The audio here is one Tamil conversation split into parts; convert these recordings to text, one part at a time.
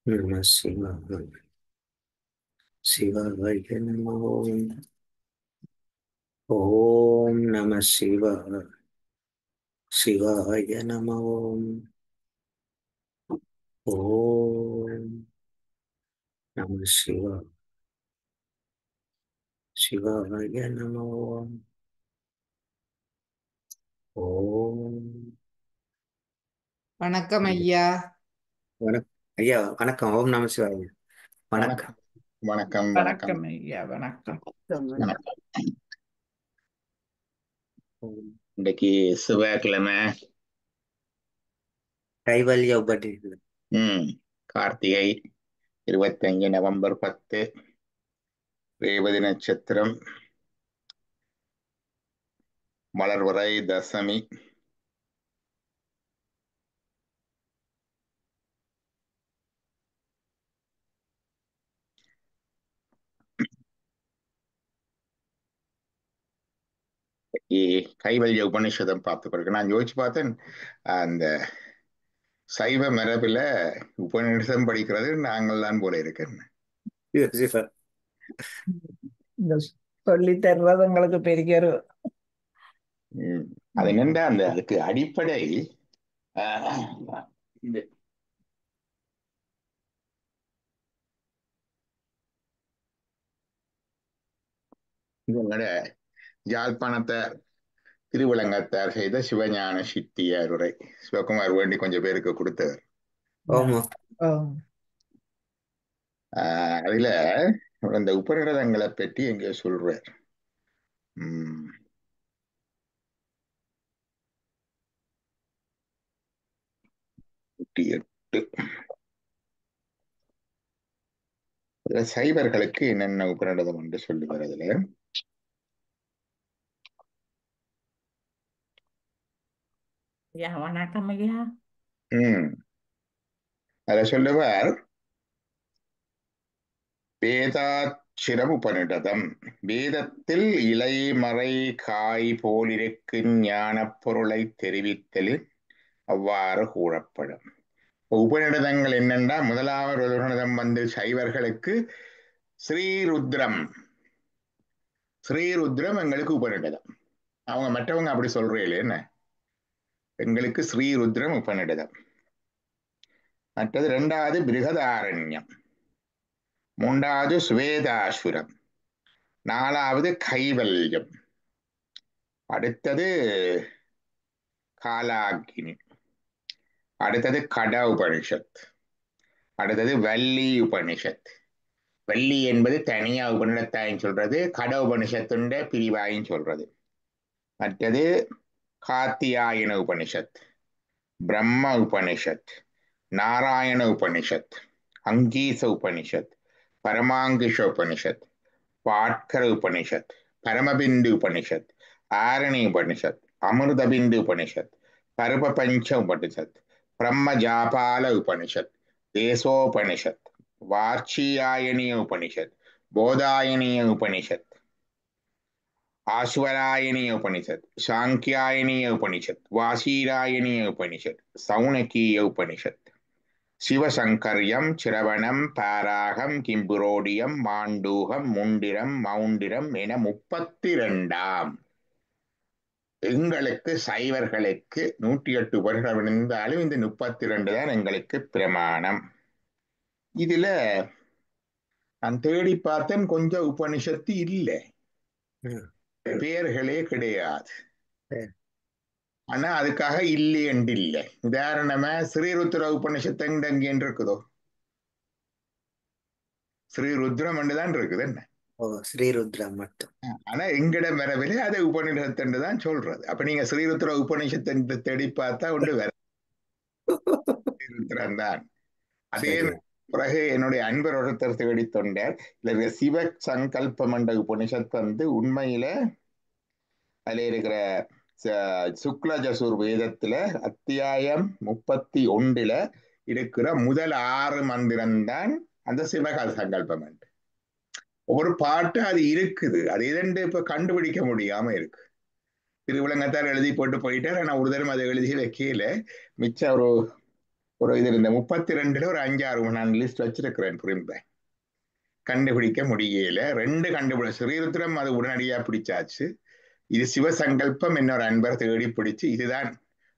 நம சிவாய சிவாய நமோ. ஓம் நம சிவாய சிவாய நமோ. ஓம் நம சிவாய சிவாய நமோ. ஓம் வணக்கம் ஐயா. வணக்கம் ஐயா. வணக்கம். ஓம் நம சிவாய. வணக்கம். வணக்கம் வணக்கம் வணக்கம் வணக்கம் ஐயா, வணக்கம். வணக்கம். ஓம். இன்னைக்கு செவ்வாய்க்கிழமை. கைவல்ய உபதேசம். கார்த்திகை 25 நவம்பர் 10, ரேவதி நட்சத்திரம், மலர்வரை தசமி. கைவல்ய உபநிஷதம் பார்த்துக்கொடுக்க நான் யோசிச்சு பார்த்தேன். அந்த சைவ மரபில உபநிஷதம் படிக்கிறது நாங்கள் தான் போல இருக்கேன். சிவா. இந்த சொல்லி தர்றது உங்களுக்கு பெரிய ஒரு அது என்னண்டா அதுக்கு அடிப்படை ஆஹ், இந்த இவங்களோட யாழ்ப்பாணத்தார் திருவிளங்கத்தார் செய்த சிவஞான சித்தியார் உரை சிவகுமார் வேண்டி கொஞ்சம் பேருக்கு கொடுத்தவர். ஓமா. அதுல அந்த உபநிடதங்களை பற்றி எங்கேயோ சொல்றார். உம் 108. அதுல சைவர்களுக்கு என்னென்ன உபநிடதம் என்று சொல்லுவார். அதுல ஐயா, வணக்கம் ஐயா. உம் அதுல சொல்லுவார், வேதாட்சிரம் உபநிடதம், வேதத்தில் இலை மறை காய் போலிருக்கும் ஞானப் பொருளை தெரிவித்தலில் அவ்வாறு கூறப்படும். உபநிடதங்கள் என்னென்றா, முதலாவது உபநிடதம் வந்து சைவர்களுக்கு ஸ்ரீருத்ரம். ஸ்ரீருத்ரம் எங்களுக்கு உபநிடதம். அவங்க மற்றவங்க அப்படி சொல்றீங்களே என்ன, எங்களுக்கு ஸ்ரீருத்ரம் உபநிடதம். மற்றது 2வது பிருகதாரண்யம், 3வது சுவேதாசுரம், 4வது கைவல்யம், அடுத்தது காலாகினி, அடுத்தது கட உபனிஷத், அடுத்தது வள்ளி உபனிஷத். வள்ளி என்பது தனியா உபநிடத்தாயும் சொல்றது, கட உபனிஷத்துண்ட பிரிவாயும் சொல்றது. மற்றது காத்தியாயன உபனிஷத், பிரம்ம உபனிஷத், நாராயண உபனிஷத், அங்கீச உபனிஷத், பரமாங்கிஷ உபனிஷத், பாட்கர உபனிஷத், பரமபிந்து உபனிஷத், ஆரணி உபனிஷத், அமிர்தபிந்து உபனிஷத், பருப பஞ்ச உபனிஷத், பிரம்ம ஜாபால உபனிஷத், தேசோபனிஷத், வார்ச்சியாயனிய உபனிஷத், போதாயனிய உபனிஷத், ஆஸ்வராயணிய உபனிஷத், சாங்கியாயனிய உபனிஷத், வாசீராயணிய உபனிஷத், சௌனகீய உபனிஷத், சிவசங்கர்யம், சிரவணம், பாராகம், கிம்புரோடியம், மாண்டூகம், முண்டிரம், மவுண்டிரம் என 32ஆம். எங்களுக்கு சைவர்களுக்கு 108 வருடம் இருந்தாலும் இந்த 32 தான் எங்களுக்கு பிரமாணம். இதுல நான் தேடி பார்த்தேன், கொஞ்சம் உபனிஷத்து இல்லை, பெயர்களே கிடையாது. ஆனா அதுக்காக இல்லை என்று இல்லை. உதாரணமா ஸ்ரீருத்ர உபனிஷத்து எங்க இருக்குதோ, ஸ்ரீருத்ரம் தான் இருக்குது என்ன. ஓ, ஸ்ரீருத்ரம் மட்டும். ஆனா எங்கட மரபிலே அதை உபநிஷத்து தான் சொல்றது. அப்ப நீங்க ஸ்ரீருத்ர உபநிஷத்து தேடி பார்த்தா ஒன்று வேற ஸ்ரீருத்ரன் தான். அதே சரி. பிறகு என்னுடைய அன்பர் ஒருத்தர் தேடி தொண்டார், இல்ல சிவ சங்கல்பம் என்ற உபனிஷத்து வந்து உண்மையில அதுல இருக்கிற சுக்லஜசூர் வேதத்துல அத்தியாயம் 31 இருக்கிற முதல் 6 மந்திரம்தான் அந்த சிவகால சங்கல்பம். ஒரு பாட்டு அது இருக்குது, அது எதென்று இப்ப கண்டுபிடிக்க முடியாம இருக்கு. திருவிளங்கத்தார் எழுதி போட்டு போயிட்டார். ஆனா ஒரு தரம் அதை எழுதி வைக்கல. மிச்சம் ஒரு ஒரு இது இந்த 32ல ஒரு 5-6 நான் லிஸ்ட் வச்சிருக்கிறேன் புரியுங்க. கண்டுபிடிக்க முடியல. 2 ஸ்ரீருத்ரம் அது உடனடியா பிடிச்சாச்சு. இது சிவசங்கல்பம் இன்னொரு அன்பர் தேடி பிடிச்சு இதுதான்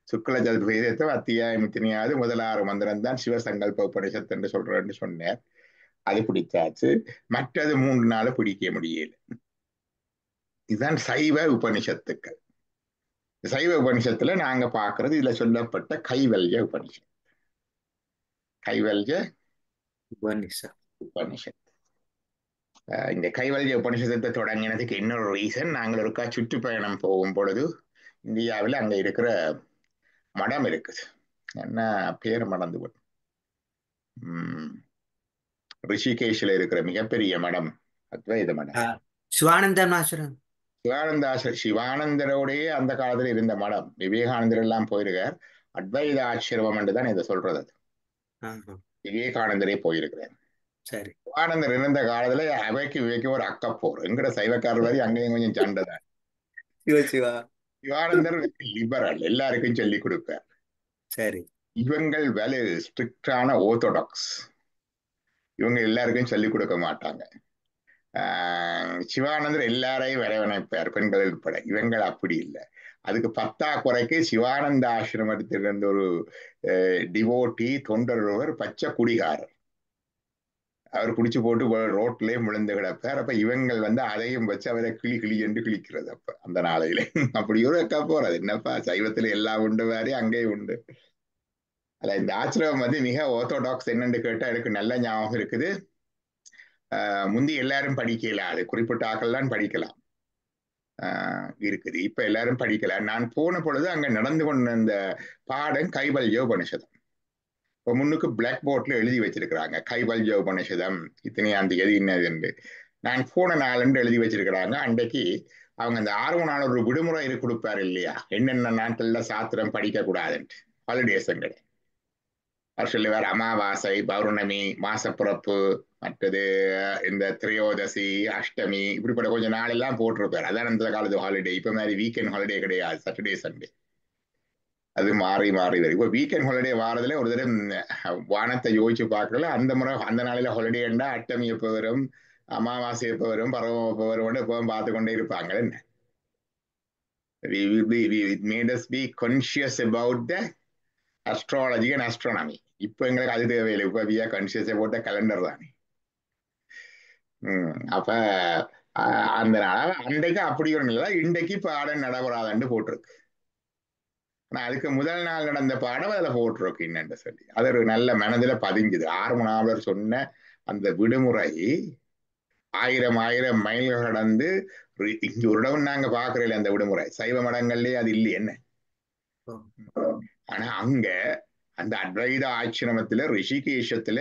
சுக்ல ஜல்பேதத்தை அத்தியாயம் இத்தனையாவது முதல் 6 மந்திரம் தான் சிவசங்கல்ப உபனிஷத்து என்று சொல்றேன்னு சொன்னார். அது பிடிச்சாச்சு. மற்றது 3 நாள் பிடிக்க முடியல. இதுதான் சைவ உபனிஷத்துக்கள். சைவ உபனிஷத்துல நாங்க பாக்குறது இதுல சொல்லப்பட்ட கைவல்ய உபனிஷத். கைவல்ய உபனிஷத். இந்த கைவல்ய உபனிஷத்தை தொடங்கினதுக்கு இன்னொரு ரீசன், நாங்கள் இருக்கா சுற்றுப்பயணம் போகும் பொழுது இந்தியாவில் அங்க இருக்கிற மடம் இருக்குது. என்ன பேர் மறந்து போய் ரிஷிகேஷ்ல இருக்கிற மிகப்பெரிய மடம் அத்வைத மடம். சிவானந்தாசிரம். சிவானந்தரோடையே அந்த காலத்துல இருந்த மடம். விவேகானந்தர் எல்லாம் போயிருக்கார். அத்வைத ஆசிரமம் என்றுதான் இதை சொல்றது. அது விவேகானந்தரே போயிருக்கிறார். சரி. சிவானந்தர் இருந்த காலத்துல அவைக்கு ஒரு அக்கப்போர் எங்கட சைவக்காரர் வரை அங்கேயும் கொஞ்சம் சண்டைதான். சிவானந்தர் லிபரல், எல்லாருக்கும் சொல்லி கொடுப்பார். சரி. இவங்கள் வேலை ஸ்ட்ரிக்டான ஓர்த்தோடாக்ஸ். இவங்க எல்லாருக்கும் சொல்லிக் கொடுக்க மாட்டாங்க. சிவானந்தர் எல்லாரையும் வரவணைப்பார், பெண்கள் உட்பட. இவங்கள் அப்படி இல்லை. அதுக்கு பத்தாக்குறைக்கு சிவானந்த ஆசிரமத்திலிருந்து ஒரு டிவோட்டி தொண்டர் ஒருவர் பச்சை குடிகாரர். அவர் குடிச்சு போட்டு ரோட்லயே விழுந்து கிடப்பார். அப்ப இவங்கள் அதையும் வச்சு அவரை கிளி என்று கிழிக்கிறது. அப்ப அந்த நாளையில அப்படி ஒரு அக்கா போறது. என்னப்பா சைவத்துல எல்லாம் உண்டு வேறு அங்கேயும் உண்டு. அல்ல, இந்த ஆசிரமம் மிக ஆர்த்தோடாக்ஸ். என்னன்னு கேட்டா எனக்கு நல்ல ஞாபகம் இருக்குது. முந்தி எல்லாரும் படிக்கல, அது குறிப்பிட்ட ஆக்கள் தான் படிக்கலாம் இருக்குது. இப்ப எல்லாரும் படிக்கலாம். நான் போன பொழுது அங்க நடந்து கொண்ட இந்த பாடம் கைவல்ய உபனிஷதம். இப்போ முன்னுக்கு பிளாக் போர்ட்ல எழுதி வச்சிருக்கிறாங்க கைவல்ய உபனிஷதம் இத்தனையாம் தேதி என்னது என்று. நான் போன நாள் எழுதி வச்சிருக்கிறாங்க. அன்றைக்கு அவங்க அந்த 6 நாள் ஒரு விடுமுறை கொடுப்பாரு இல்லையா, என்னென்ன நாட்கள்ல சாத்திரம் படிக்க கூடாதுன்ட்டு. ஹாலிடேஸ் அவர் சொல்லுவார். அமாவாசை, பௌர்ணமி, மாசப்பிறப்பு, மற்றது இந்த திரையோதசி, அஷ்டமி, இப்படிப்பட்ட கொஞ்சம் நாளெல்லாம் போட்டிருப்பார். அதான் அந்த காலத்து ஹாலிடே. இப்ப மாதிரி வீக்கெண்ட் ஹாலிடே கிடையாது, சாட்டர்டே சண்டே. அது மாறி வரும். இப்போ வீக்கெண்ட் ஹாலிடே வாரதுல ஒரு தடவை வானத்தை யோசிச்சு பார்க்கல. அந்த முறை அந்த நாளில ஹாலிடேண்டா அஷ்டமி எப்போ வரும், அமாவாசை எப்போ வரும், பருவம் எப்போ வரும் எப்போ பார்த்து கொண்டே இருப்பாங்க. என்ன it made us be conscious about the astrology and astronomy. இப்ப எங்களுக்கு அது தேவையில்லை. இப்ப வியா கன்சியஸை போட்ட கலண்டர் தானே. அப்ப அந்த நாள் அன்றைக்கு அப்படி ஒரு நிலை. இன்றைக்கு பாடம் நடைபெறாதுன்னு போட்டிருக்கு. ஆனா அதுக்கு முதல் நாள் நடந்த பாடம் அதுல போட்டிருக்கு என்னன்னு சொல்லி. அது ஒரு நல்ல மனதுல பதிஞ்சுது. ஆறுமணாவர் சொன்ன அந்த விடுமுறை 1000 மைல்கள் கடந்து இங்க ஒரு இடம் நாங்க பாக்குறோம். அந்த விடுமுறை சைவ மடங்கள்லயே அது இல்லை என்ன. ஆனா அங்க அந்த அத்வைத ஆசிரமத்துல ரிஷிகேஷத்துல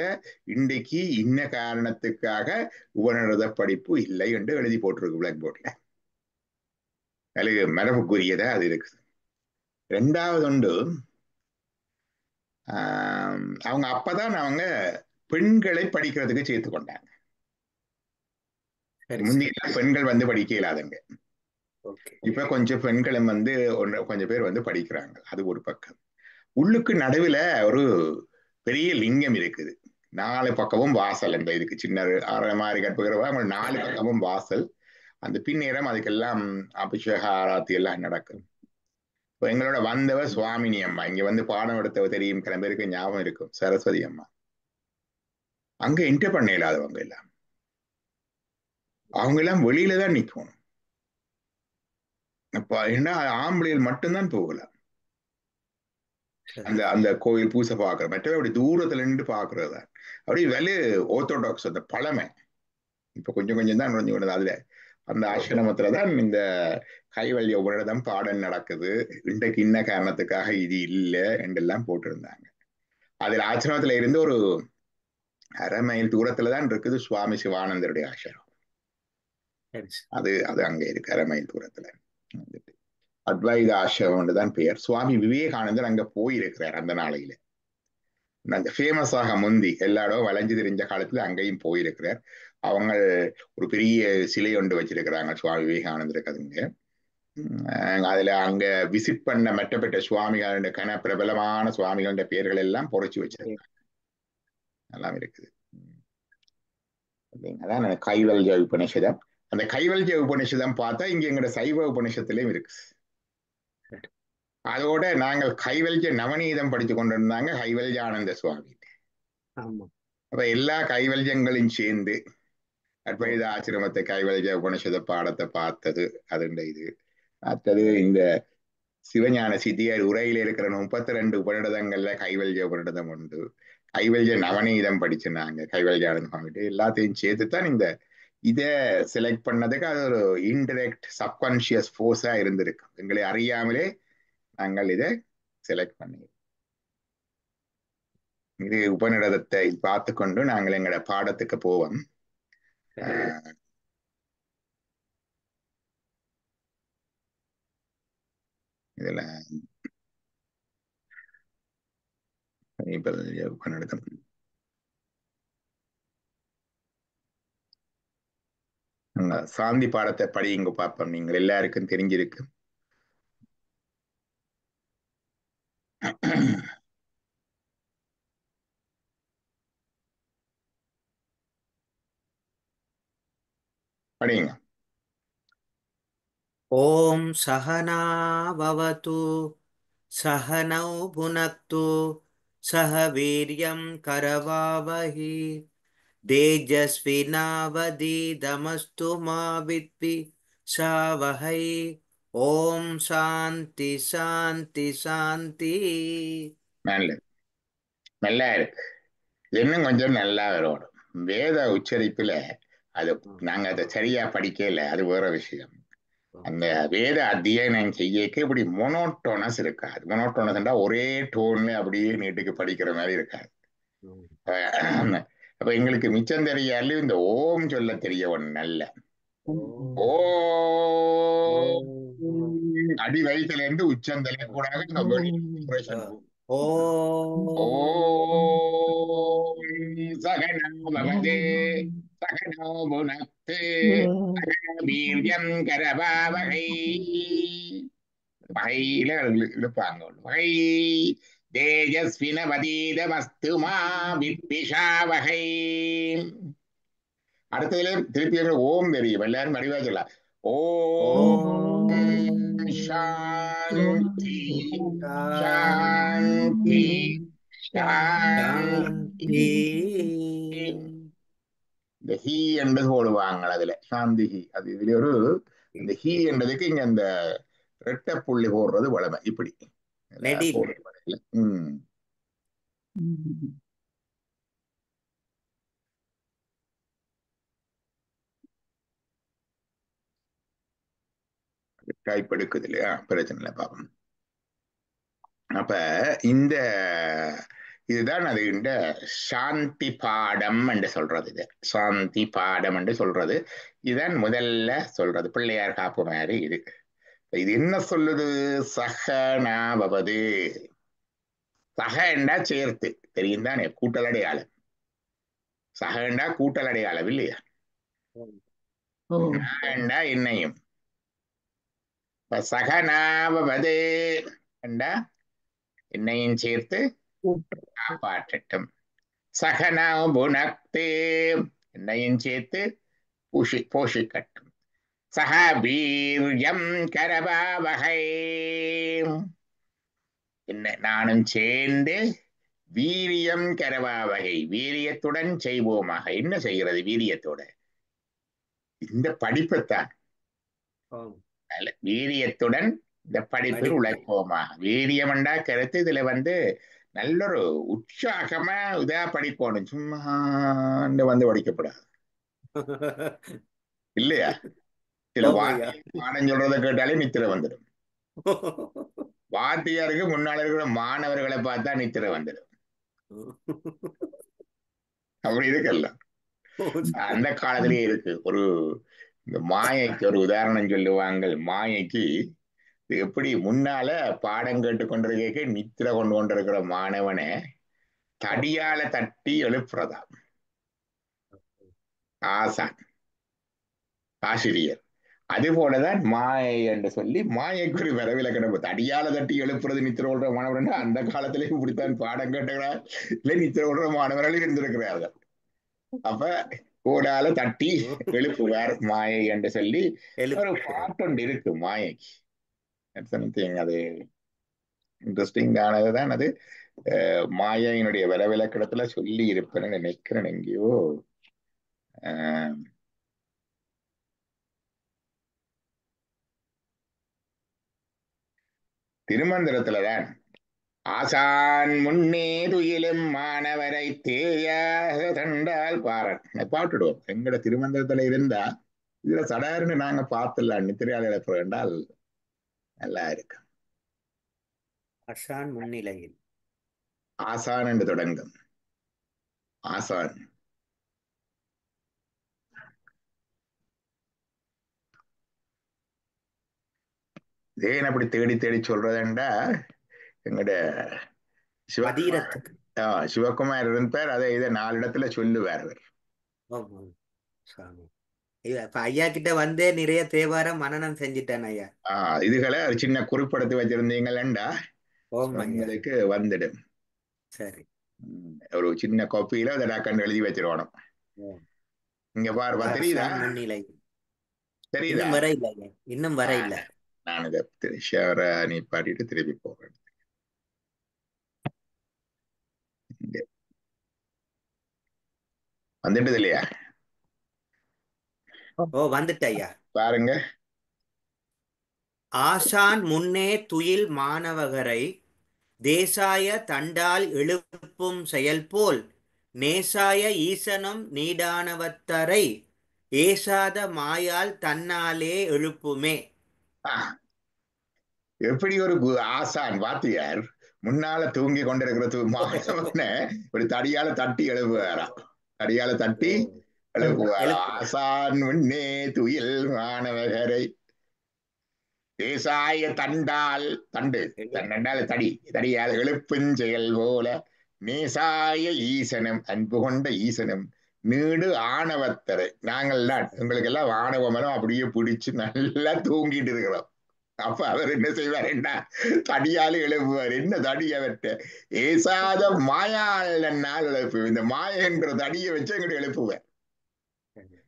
இன்றைக்கு இன்ன காரணத்துக்காக உபநிடத படிப்பு இல்லை என்று எழுதி போட்டிருக்கு பிளாக் போர்ட்ல. அது மரபுக்குரியதா அது இருக்குது. 2வது ஒன்று, அவங்க அப்பதான் அவங்க பெண்களை படிக்கிறதுக்கு சேர்த்து கொண்டாங்க. முந்தைய பெண்கள் படிக்க இயலாதங்க. இப்ப கொஞ்சம் பெண்களும் கொஞ்சம் பேர் படிக்கிறாங்க. அது ஒரு பக்கம். உள்ளுக்கு நடுவுல ஒரு பெரிய லிங்கம் இருக்குது. 4 பக்கமும் வாசல். அந்த இதுக்கு சின்ன மாதிரி கற்புகிறவா 4 பக்கமும் வாசல். அந்த பின்னேறம் அதுக்கெல்லாம் அபிஷேக ஆராத்தி எல்லாம் நடக்கும். இப்போ எங்களோட வந்தவ சுவாமினி அம்மா இங்க பாடம் எடுத்தவ தெரியும், சில பேருக்கு ஞாபகம் இருக்கும், சரஸ்வதி அம்மா. அங்க என்டர் பண்ண இல்லாதவங்க எல்லாம், அவங்க எல்லாம் வெளியில தான் நிக்கணும். அப்ப என்ன ஆம்பளையில் மட்டும்தான் போகலாம். அந்த கோயில் பூசை பாக்குற மற்றவை அப்படி தூரத்துல நின்று பாக்குறது. அப்படி வெளி ஆர்த்தோடாக்ஸ் அந்த பழமை இப்ப கொஞ்சம் தான் நுழைஞ்சு கொண்டது. அதுல அந்த ஆசிரமத்துலதான் இந்த கைவல்ய உபநிடதம் பாடம் நடக்குது. இன்றைக்கு இன்ன காரணத்துக்காக இது இல்லை என்றெல்லாம் போட்டிருந்தாங்க. அதுல ஆசிரமத்துல இருந்து ஒரு 1/2 மைல் தூரத்துலதான் இருக்குது சுவாமி சிவானந்தருடைய ஆசிரமம். அது அங்க இருக்கு 1/2 மைல் தூரத்துல. அத்வைத ஆசிரமம் தான் பெயர். சுவாமி விவேகானந்தர் அங்க போயிருக்கிறார் அந்த நாளையில. அந்த ஃபேமஸாக முந்தி எல்லா இடம் வளைஞ்சு தெரிஞ்ச காலத்துல அங்கேயும் போயிருக்கிறார். அவங்க ஒரு பெரிய சிலை ஒன்று வச்சிருக்கிறாங்க சுவாமி விவேகானந்தருக்கு. அதுங்க அதுல அங்க விசிட் பண்ண மற்றப்பட்ட சுவாமிகளுடைய பிரபலமான சுவாமிகளுடைய பெயர்கள் எல்லாம் பொறிச்சு வச்சிருக்காங்க. எல்லாம் இருக்குது. அதான் கைவல்ய உபநிஷதம். அந்த கைவல்ய உபநிஷதம் பார்த்தா இங்க எங்கட சைவ உபநிஷத்துலயும் இருக்கு. அதோட நாங்கள் கைவல்ய நவநீதம் படிச்சு கொண்டிருந்தாங்க கைவல்யானந்த சுவாமி. அப்ப எல்லா கைவல்யங்களையும் சேர்ந்து அத்வைத ஆசிரமத்தை கைவல்ய உபநிஷத பாடத்தை பார்த்தது அதுண்ட இது. அடுத்தது இந்த சிவஞான சித்தியார் உரையில இருக்கிற 32 உபநிடதங்கள்ல கைவல்ய உபநிடதம் உண்டு. கைவல்ய நவநீதம் படிச்சுனாங்க கைவல்யானந்த சுவாமிட்டு. எல்லாத்தையும் சேர்த்துத்தான் இந்த இதை செலக்ட் பண்ணதுக்கு அது ஒரு இன்டிரெக்ட் சப்கான்சியஸ் ஃபோர்ஸா இருந்திருக்கு. எங்களை அறியாமலே நாங்கள் இதை செலக்ட் பண்ணி இது உபநிடதத்தை பார்த்து கொண்டு நாங்கள் எங்களோட பாடத்துக்கு போவோம். இதுல உபநிடதம் சாந்தி பாடத்தை படிங்க பார்ப்போம். நீங்கள் எல்லாருக்கும் தெரிஞ்சிருக்கு. படிங்க. ஓம் சகனா பவது சகனௌ புனக்து சக வீரியம் கரவாவஹி தேஜஸ்வினாவதீதமஸ்து மா வித்விஷாவஹை. ஓம் சாந்தி சாந்தி சாந்தி. நல்லா இருக்கு. இன்னும் கொஞ்சம் நல்லா வரும். வேத உச்சரிப்புல அது நாங்க அதை சரியா படிக்கல, அது வேற விஷயம். அந்த வேத அத்தியனம் செய்யக்கு இப்படி மொனோட்டோனஸ் இருக்காது. மொனோட்டோனஸ்ன்றா ஒரே டோன்ல அப்படியே நீட்டுக்கு படிக்கிற மாதிரி இருக்காது. அப்ப எங்களுக்கு மிச்சம் தெரியாலும் இந்த ஓம் சொல்ல தெரிய ஒண்ணு நல்ல ஓ அடி வயிற்றுல இருந்து உச்சந்தலை கூட சகனோபவதே சகனோ புனக்து வீரியம் கரவாவகை. வகையில இழுப்பாங்க. வகை தேஜஸ்வினவதீதமஸ்து மா வித்விஷாவகை. அடுத்ததுல திருப்பி ஓம் தெரியும். எல்லாரும் வடிவா சொல்லலாம். ஓம் சாந்தி சாந்தி சாந்தி. இந்த ஹீ என்றது போடுவாங்க அதுல சாந்தி ஹீ. அது இதுல ஒரு இந்த ஹீ என்றதுக்கு இங்க அந்த ரெட்டை புள்ளி போடுறது வளமை. இப்படி டைப் எடுக்குது இல்லையா, பிரச்சனை இல்லை, பாப்போம். அப்ப இந்த இதுதான் அது இந்த சாந்தி பாடம் என்று சொல்றது. இது சாந்தி பாடம் என்று சொல்றது. இதுதான் முதல்ல சொல்றது பிள்ளையார் காப்பு மாதிரி. இது என்ன சொல்லுது? சகனாவது. சகண்டா சேர்த்து தெரியும் தானே, கூட்டல் அடையாளம். சகண்டா கூட்டல் அடையாளம் இல்லையா? நான்டா என்னையும். சகனாவது என்றா என்னையும் சேர்த்து காப்பாற்றட்டும். சகனா புனக்தே என்னையும் சேர்த்து போஷிக்கட்டும். சக வீரியம் கரபாவகை என்ன நானும் சேர்ந்து வீரியம் கரவாவகை வீரியத்துடன் செய்வோமாக. என்ன செய்கிறது வீரியத்தோட? இந்த படிப்பைத்தான். வீரியத்துடன் இந்த படிப்பில் உழைப்போமாக. வீரியம் என்றா கருத்து இதுல நல்ல ஒரு உற்சாகமா இதா படிக்கணும். சும்மா வந்து படிக்கப்படாது இல்லையா? சில பாடம் சொல்றதை கேட்டாலே நித்திரை வந்துடும். வாத்தியாருக்கு முன்னால இருக்கிற மாணவர்களை பார்த்தா நித்திரை வந்துடும். அப்படி இருக்குல்ல, அந்த காலத்திலேயே இருக்கு. ஒரு இந்த மாயைக்கு ஒரு உதாரணம் சொல்லுவாங்க. மாயைக்கு எப்படி முன்னால பாடம் கேட்டு கொண்டிருக்க நித்திரை கொண்டு கொண்டிருக்கிற மாணவனை தடியால தட்டி எழுப்புறதா ஆசான் ஆசிரியர். அது போலதான் மாயை என்று சொல்லி மாயைக்கு ஒரு வரவிலக்கணம். அடியால தட்டி எழுப்புறது நித்திர கொள்ற மாணவர்கள் அந்த காலத்திலே இப்படித்தான் பாடம் கேட்டுகிறார், இல்லை நித்திர கொள்ற மாணவர்கள் இருந்திருக்கிறார்கள். அப்ப கோடால தட்டி ஓ, எழுப்புவார் மாயை என்று சொல்லி ஒரு எழுப்புகிறார். பாட்டொண்டு இருக்கு மாயைக்கு. சம்திங் அது இன்ட்ரெஸ்டிங் ஆனதுதான் அது. மாயையினுடைய வரவிலக்கணத்துல சொல்லி இருப்பேன்னு நினைக்கிறேன் எங்கேயோ. அஹ், திருமந்திரத்துலதான் ஆசான் முன்னே துயிலும் மாணவரை தேயாக தண்டால் பாரன் பாட்டுடுவோம். எங்கட திருமந்திரத்துல இருந்தா இதுல சடாருன்னு நாங்க பார்த்துடலாம். நித்திரையால் இழப்பு என்றால் நல்லா இருக்கு. அஷான் முன்னிலையில். ஆசான் என்று தொடங்கும். ஆசான் ஏன் அப்படி தேடி தேடி சொல்றதுண்டா, எங்கட சிவகுமார் அதீரத்துக்கு. சிவகுமார் இருப்பார். அதை இதை 4 இடத்துல சொல்லுவார் அவர். ஆமா, சாமி. இப்ப ஐயா கிட்ட வந்தே நிறைய தேவாரம் மனனம் செஞ்சிட்டேன் ஐயா. இதுகளை ஒரு சின்ன குறிப்பெடுத்து வச்சிருந்தீங்களா ஓம் ஐயா. உங்களுக்கு வந்துடும். சரி. ஒரு சின்ன காப்பியில அதை டாக்கண்டு எழுதி வச்சிருவானோ. ஓம். இங்க பாருப்பா, தெரியுதா? அஷான் முன்னிலையில். தெரியுதா? இன்னும் வர இல்ல ஐயா, இன்னும் வர இல்ல. நான் இதை ஷேர நீ பாடிட்டு திருப்பி போறேன். இங்க வந்துட்டது இல்லையா? ஓ, வந்துட்ட ஐயா. பாருங்க. ஆசான் முன்னே துயில் மாணவகரை தேசாய தண்டால் எழுப்பும் செயல்போல் நேசாய ஈசனும் நீடானவத்தரை ஏசாத மாயால் தன்னாலே எழுப்புமே. ஆஹ், எப்படி ஒரு ஆசான் வாத்தியார் முன்னால தூங்கி கொண்டிருக்கிற மாணவனை ஒரு தடியால தட்டி எழுப்புவாராம். தடியால ஓ, தட்டி எழுப்புவாரா. எழுப்புறார். ஆசான் முன்னே துயில் மாணவகரை தேசாய தண்டால் தண்டு தண்டால தடி தடியால் எழுப்பும் செயல் போல நேசாய ஈசனம் அன்பு கொண்ட ஈசனம் நீடு ஆணவத்தரை நாங்கள் தான் உங்களுக்கு எல்லாம் ஆணவமனம் அப்படியே பிடிச்சு நல்லா தூங்கிட்டு இருக்கிறோம். அப்ப அவர் என்ன செய்வார், என்ன தடியால எழுப்புவார். என்ன தடி அவர்கிட்ட ஏசாத மாயால் நாள் எழுப்பு. இந்த மாய என்ற தடியை வச்சு எங்கிட்ட எழுப்புவார்.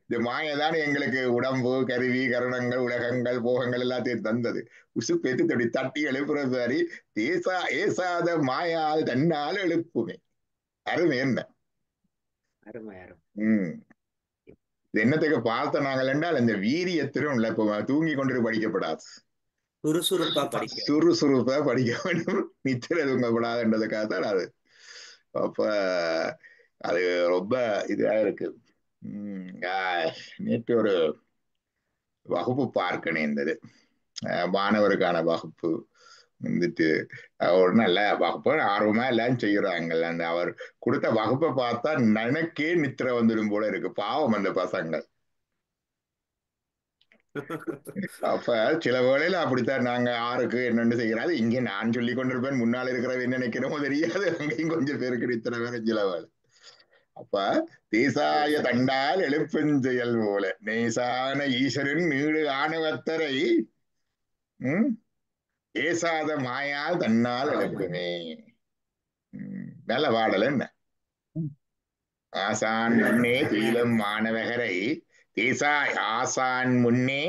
இந்த மாயதான் எங்களுக்கு உடம்பு கருவி கரணங்கள் உலகங்கள் போகங்கள் எல்லாத்தையும் தந்தது. உசுப்பேத்து தடி தட்டி எழுப்புறது மாதிரி ஏசாத மாயால் தன்னால் எழுப்புமே. அருமை என்ன. அருமை அருமை. இது என்னத்துக்கு பார்த்த நாங்கள் என்றால் இந்த வீரியத்திலும் இல்லை. இப்போ தூங்கி கொண்டு படிக்கப்படாது, சுறுசுறுப்பா படிக்க. சுறுசுறுப்பா படிக்க வேண்டும். நித்திர தூங்கப்படாதுன்றதுக்காக தான் அது. அப்ப அது ரொம்ப இதா இருக்கு. நேற்று ஒரு வகுப்பு பார்க்க நேர்ந்தது. மாணவருக்கான வகுப்பு வந்துட்டு ஒரு நல்ல வகுப்பு, ஆர்வமா எல்லாம் செய்யறாங்க. அந்த அவர் கொடுத்த வகுப்பை பார்த்தா எனக்கே நித்திர வந்துடும் போல இருக்கு. பாவம் அந்த பசங்கள். அப்ப சில வேளையில அப்படித்தான் நாங்க ஆறுக்கு என்னென்னு செய்யறாது. இங்கே நான் சொல்லி கொண்டிருப்பேன், முன்னால் இருக்கிறவ என்ன நினைக்கிறோமோ தெரியாது. அங்கேயும் கொஞ்சம் பேருக்கு இத்தனை பேரும் சில வேலை. அப்ப தேசாய தண்டால் எழுப்பெஞ்செயல் போல நேசான ஈஸ்வரன் நீடு ஆணவத்தரை ஏசாத மாயால் தன்னால் எழுப்புமே. நல்ல பாடல் என்ன. ஆசான் முன்னே துயிலும் மாணவகரை ஆசான் முன்னே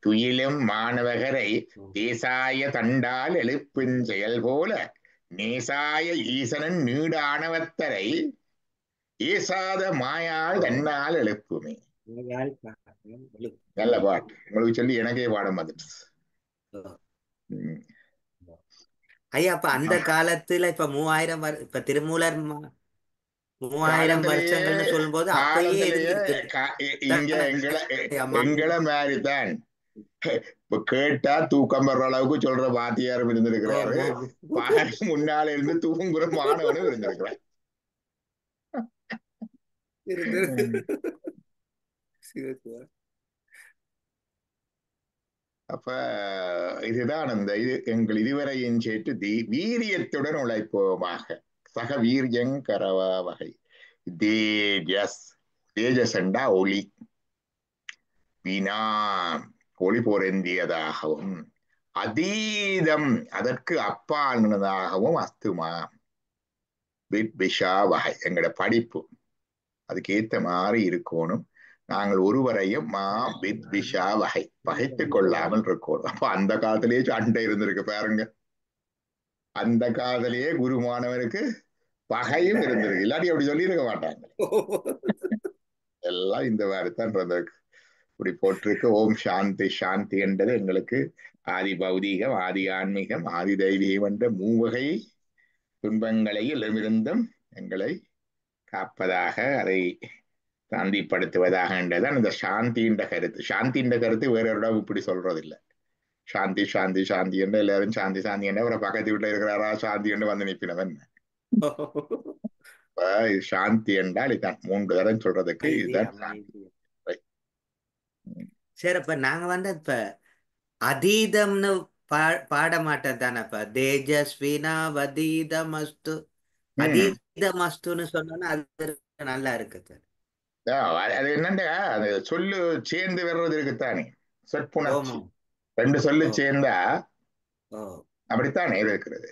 துயிலும் மாணவகரை தேசாய தண்டால் எழுப்பும் செயல் போல நேசாய ஈசனன் நீடானவத்தரை ஏசாத மாயால் தன்னால் எழுப்புமே. நல்ல பாட்டு. உங்களுக்கு சொல்லி எனக்கே பாடம் வந்துட்டு. ஐயா, அப்ப அந்த காலத்துல இப்ப 3000 இப்ப திருமூலர் 3000 வருஷங்கள்னு சொல்லும் போது அப்பயே இருந்திருக்கு. இங்க எங்களை மாதிரிதான் இப்ப கேட்டா தூக்கம் வர்ற அளவுக்கு சொல்ற வாத்தியாரும் இருந்திருக்கிறாரு. முன்னால இருந்து தூங்குற மாணவனும் இருந்திருக்கிறார். அப்ப இதுதான் அந்த எங்கள் இதுவரையின் சேர்த்து வீரியத்துடன் உழைப்போமாக சக வீரியங்கரவா வகை தேஜஸ். தேஜஸ் என்றா ஒளி. வினா ஒளி பொருந்தியதாகவும் அதீதம் அதற்கு அப்பாலானதாகவும் அஸ்துமா விஷா வகை எங்களோட படிப்பு அதுக்கு ஏத்த மாதிரி இருக்கணும். நாங்கள் ஒருவரையும் விஷா வகை பகைத்து கொள்ளாமல் இருக்கணும். அப்ப அந்த காலத்திலேயே சண்டை இருந்திருக்கு பாருங்க. அந்த காலத்திலேயே குருமானவருக்கு பகையும் இருந்திருக்கு, இல்லாட்டி அப்படி சொல்லியிருக்க மாட்டாங்க. எல்லாம் இந்த மாதிரி தான் இருந்திருக்கு. இப்படி போட்டிருக்கு. ஓம் சாந்தி சாந்தி என்றது எங்களுக்கு ஆதி பௌதீகம், ஆதி ஆன்மீகம், ஆதி தெய்வீகம் என்ற மூவகை துன்பங்களையிலிருந்தும் எங்களை காப்பதாக, அதை சாந்திப்படுத்துவதாக என்றதான் இந்த சாந்தின்ற கருத்து. சாந்தின்ற கருத்து வேற இடம் இப்படி சொல்றதில்லை. சாந்தி சாந்தி சாந்தி என்று எல்லாரும் சாந்தி சாந்தி என்ற ஒரு பக்கத்து வீட்டுல இருக்கிறாரா சாந்தி என்று வந்து நிற்பினவன். சாந்தி என்றால் இதுதான் 3 தரம் சொல்றதுக்கு இதுதான் சாந்தி. சரி, இப்ப நாங்க வந்து இப்ப அதீதம்னு பாட மாட்டேன் தானே. இப்ப தேஜஸ்வினா வதீதமஸ்து அதீதமஸ்துன்னு சொன்னோன்னா அது நல்லா இருக்குது. அது என்னண்டா அது சொல்லு சேர்ந்து வர்றது இருக்குத்தானே, சொற்புணர்ச்சி. ஓமம். 2 சொல்லு ஓ சேர்ந்தா ஓ அப்படித்தானே இருக்கிறது.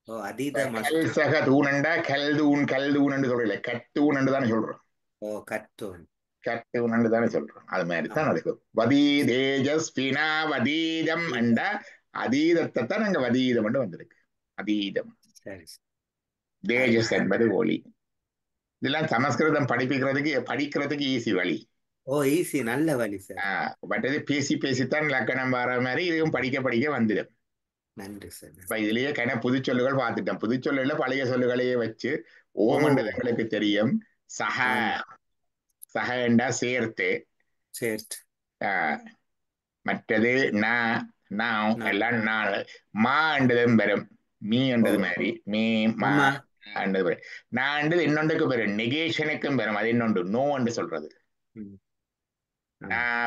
ஓ அதீதமஸ்து. கல்சக தூணண்டா கல்தூன் கல்தூன் சொல்லல, கத்தூன் தானே சொல்றோம். ஓ கத்தூன் கத்தூன் தானே சொல்றோம். அது மாதிரிதான் அதுக்கு வதீ தேஜஸ்வினா வதீதம் என்றா அதீதத்தை தான் அங்க வதீதம் என்று வந்திருக்கு. அதீதம். சரி. தேஜஸ் என்பது ஒளி. இதெல்லாம் சமஸ்கிருதம் படிக்கிறதுக்கு ஈஸி வழி. ஓ ஈஸி, நல்ல வழி சார். பட் இது பேசித்தான் லக்கணம் வர மாதிரி இதுவும் படிக்க வந்துடும். நன்றி சார். இப்ப இதுலயே புதுச்சொல்லுகள் பார்த்துட்டோம். புதுச்சொல்லுல பழைய சொல்லுகளையே வச்சு ஓமன்றது எங்களுக்கு தெரியும். சக சக என்றா சேர்த்து. மற்றது நான் எல்லாம் மா என்றதும் வரும், மீ என்றது மாதிரி மீ மா என்றது வரும். நான் என்றது இன்னொன்றுக்கு வரும், நெகேஷனுக்கும் வரும். அது இன்னொன்று நோ என்று சொல்றது.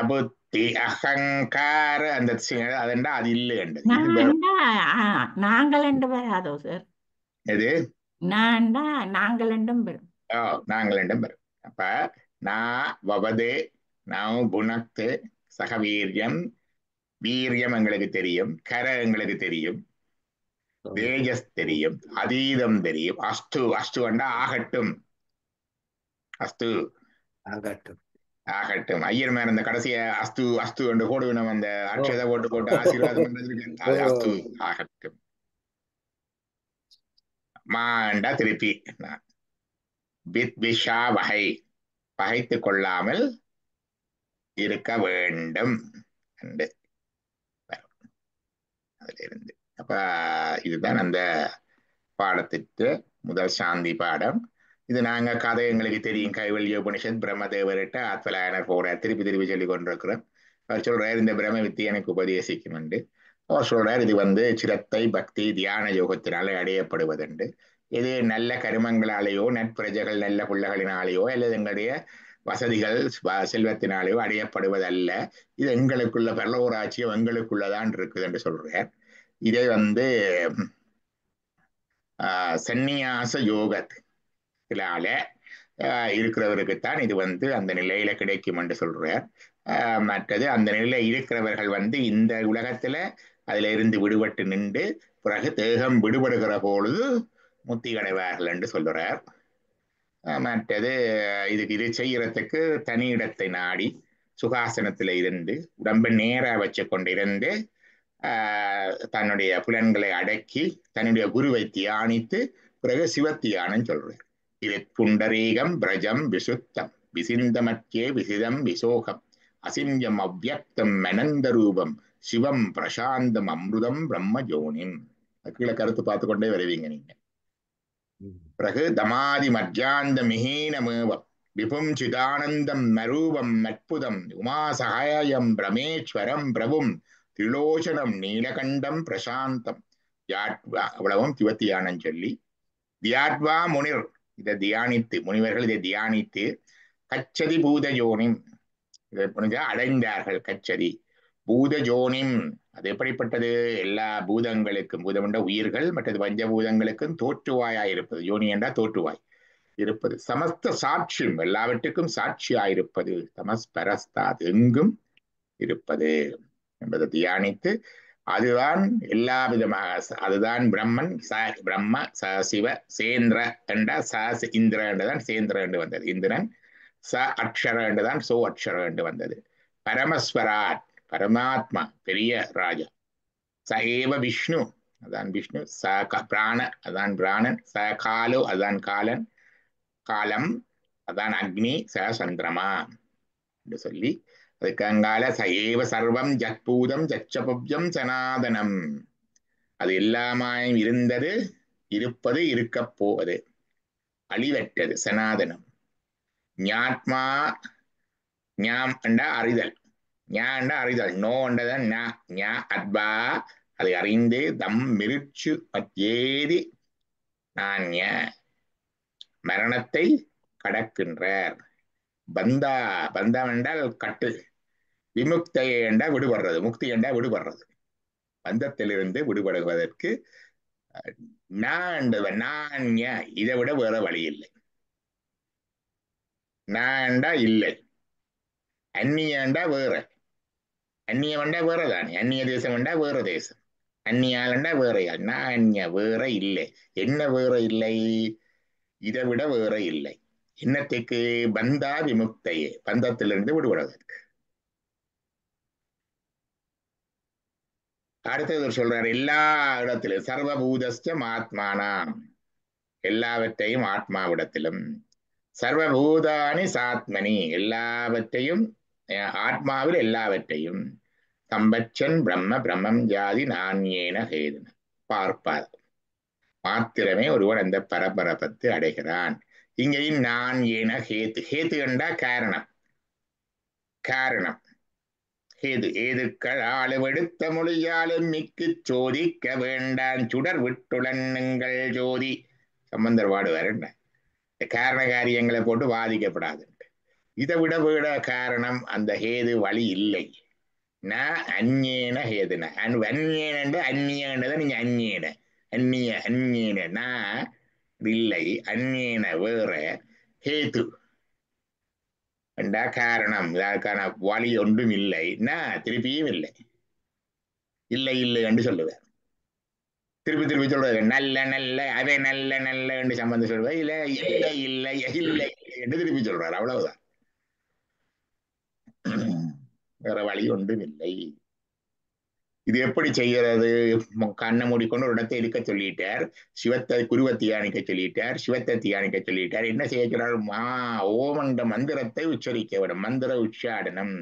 புத்தி அகங்கார அந்த அதெண்டா அது இல்லை என்றது. நாங்கள் என்று வராதோ சார்? எது நாங்கள் என்றும் வரும். நாங்கள் என்றும் வரும். அப்ப வவது நான் புனக்து சகவீரியம். வீரியம் எங்களுக்கு தெரியும், கர எங்களுக்கு தெரியும், தேஜஸ் தெரியும், அதீதம் தெரியும். அஸ்து அஸ்து என்றா ஆகட்டும். அஸ்து ஆகட்டும் ஆகட்டும். ஐயர் மேல இந்த கடைசிய அஸ்து அஸ்து என்று போடுவினோம், அந்த அக்ஷதை போட்டு ஆசீர்வாதம் அது அஸ்து ஆகட்டும். மாண்டா திருப்பி விஷா வகை பகைத்து கொள்ளாமல் இருக்க வேண்டும் என்று அதுல இருந்து. அப்ப இதுதான் அந்த பாடத்திற்கு முதல் சாந்தி பாடம். இது நாங்க கதை எங்களுக்கு தெரியும். கைவல்ய உபனிஷத் பிரம்மதேவர்கிட்ட ஆத்வலாயனர் போறார், திருப்பி சொல்லிக் கொண்டிருக்கிறோம். அவர் சொல்றார் இந்த பிரம்ம வித்தி எனக்கு உபதேசிக்கும் என்று. அவர் சொல்றார் இது சிரத்தை பக்தி தியான யோகத்தினாலே அடையப்படுவதுண்டு. இது நல்ல கருமங்களாலேயோ நட்பிரஜைகள் நல்ல பிள்ளைகளினாலேயோ அல்லது எங்களுடைய வசதிகள் செல்வத்தினாலேயோ அடையப்படுவதல்ல. இது எங்களுக்குள்ள பரலோராட்சியம் எங்களுக்குள்ளதான் இருக்குது என்று சொல்றார். இதை சந்நியாச யோகத்தினால இருக்கிறவருக்குத்தான் இது அந்த நிலையில கிடைக்கும் என்று சொல்றார். மற்றது அந்த நிலையில இருக்கிறவர்கள் இந்த உலகத்துல அதுல இருந்து விடுபட்டு நின்று பிறகு தேகம் விடுபடுகிற பொழுது முத்தி அடைவார்கள் என்று சொல்றார். மற்றது இது செய்யறதுக்கு தனி இடத்தை நாடி சுகாசனத்துல இருந்து உடம்பை நேரா வச்சு கொண்டிருந்து தன்னுடைய புலன்களை அடக்கி தன்னுடைய குருவை தியானித்து பிறகு சிவத்தியானம் சொல்றார். இது புண்டரீகம் பிரஜம் விசுத்தம் விசிந்தமக்கே விசிதம் விசோகம் அசிஞ்சம் அவ்வியக்தம் அனந்த ரூபம் சிவம் பிரசாந்தம் அமிர்தம் பிரம்ம ஜோனிம். கீழே கருத்து பார்த்து கொண்டே வருவீங்க நீங்க. பிறகு தமாதி மத்தியாந்த மிஹீனமேவம் விபும் சிதானந்தம் நரூபம் அற்புதம் உமாசகாயம் பிரமேஸ்வரம் பிரபும் திரிலோச்சனம் நீலகண்டம் பிரசாந்தம் அவ்வளவும் சிவத்தியானம் சொல்லி தியாத்வா முனிர் இதை தியானித்து முனிவர்கள் இதை தியானித்து கச்சதி பூதஜோனிம் இதை புரிஞ்சா அடைந்தார்கள். கச்சதி பூதஜோனிம் அது எப்படிப்பட்டது? எல்லா பூதங்களுக்கும் பூதம் என்ற உயிர்கள் மற்றது பஞ்சபூதங்களுக்கும் தோற்றுவாயாயிருப்பது. யோனி என்றா தோற்றுவாய் இருப்பது. சமஸ்த சாட்சியம் எல்லாவற்றுக்கும் சாட்சியாயிருப்பது. தமஸ்பரஸ்தாத் எங்கும் இருப்பது. என்பதை தியானித்து அதுதான் எல்லா விதமாக அதுதான் பிரம்மன் பிரம்ம சிவ சேந்திர என்ற இந்திர என்றுதான் சேந்திர என்று வந்தது. இந்திரன் அக்ஷர என்றுதான் அக்ஷர என்று வந்தது. பரமஸ்வராட் பரமாத்மா பெரிய ராஜா. ஏவ விஷ்ணு அதான் விஷ்ணு. பிராண அதான் பிராணன். காலோ அதான் காலன். காலம் அதான் அக்னி. சந்திரமா என்று சொல்லி அதுக்கு அங்கால ஏவ சர்வம் ஜத்பூதம் ஜச்சபவ்யம் சனாதனம், அது எல்லாமாயும் இருந்தது, இருப்பது, இருக்கப் போவது, அழிவற்றது, சனாதனம். ஞாத்மா ஞாம் அண்டா அறிதல், ஞாண்டா அறிதல், நோ அண்டதான் ஞா அத்பா அதை அறிந்து தம் மிருச்சு மத்யேதி நான்ய மரணத்தை கடக்கின்றார். பந்தா பந்தம் என்றால் கட்டு, விமுக்தையை என்றால் விடுபடுறது, முக்தி என்றால் விடுபடுறது. பந்தத்திலிருந்து விடுபடுவதற்கு நான் இதை விட வேற வழி இல்லை. நான்டா இல்லை, அந்நியண்டா வேற, அந்நியம்ண்டா வேற தானே, அந்நிய தேசம் என்றா வேற தேசம், அந்நியாலண்டா வேறையால், நான் அந்நிய வேற இல்லை. என்ன வேற இல்லை? இதை விட வேற இல்லை. என்னத்துக்கு? பந்தா விமுக்தையே, பந்தத்திலிருந்து விடுபடுவதற்கு. அடுத்தது சொல்றார், எல்லா இடத்திலும் சர்வபூதஸ்டம் ஆத்மானாம், எல்லாவற்றையும் ஆத்மாவிடத்திலும். சர்வபூதானி சாத்மனி, எல்லாவற்றையும் ஆத்மாவில் எல்லாவற்றையும். சம்பச்சன் பிரம்ம பிரம்மம் ஜாதி நான்யேன ஹேதுன, பார்ப்பார் மாத்திரமே ஒருவன் அந்த பரபரப்பத்தை அடைகிறான். இங்கேயும் நான் ஏன ஹேத்து, ஹேத்து என்றா காரணம், காரணம் ஹேது. ஏதுக்கள் ஆளுவெடுத்த மொழியாலும் மிக்கு சோதிக்க வேண்டான் சுடர் விட்டுளன்னுங்கள் ஜோதி. சம்பந்தர் பாடுவார் என்ன, காரண காரியங்களை போட்டு வாதிக்கப்படாது. இதை விட விட காரணம் அந்த ஹேது வழி இல்லை. நான் அந்நேன ஹேதுன, அந்நியன் அந்நியன்றதை நீங்க அந்நியன அந்நிய அந்நியன நான் இல்லை, அந்நியன வேற, ஹேது என்றா காரணம், அதற்கான வழி ஒன்றும் இல்லை. நான் திருப்பியும் இல்லை, இல்லை இல்லை என்று சொல்லுவேன். திருப்பி திருப்பி சொல்றது நல்ல நல்ல அதை நல்ல நல்ல என்று சம்பந்தம் சொல்லுவார். இல்ல இல்லை இல்லை இல்லை என்று திருப்பி சொல்றாரு, அவ்வளவுதான், வேற வழி ஒன்றும் இல்லை. இது எப்படி செய்யறது? கண்ணை மூடிக்கொண்டு ஒரு இடத்தை இருக்க சொல்லிட்டார், சிவத்தை குருவை தியானிக்க சொல்லிட்டார், சிவத்தை தியானிக்க சொல்லிட்டார். என்ன செய்யறார்? ஓமண்ட மந்திரத்தை உச்சரிக்க விடும், மந்திர உச்சாடனம்.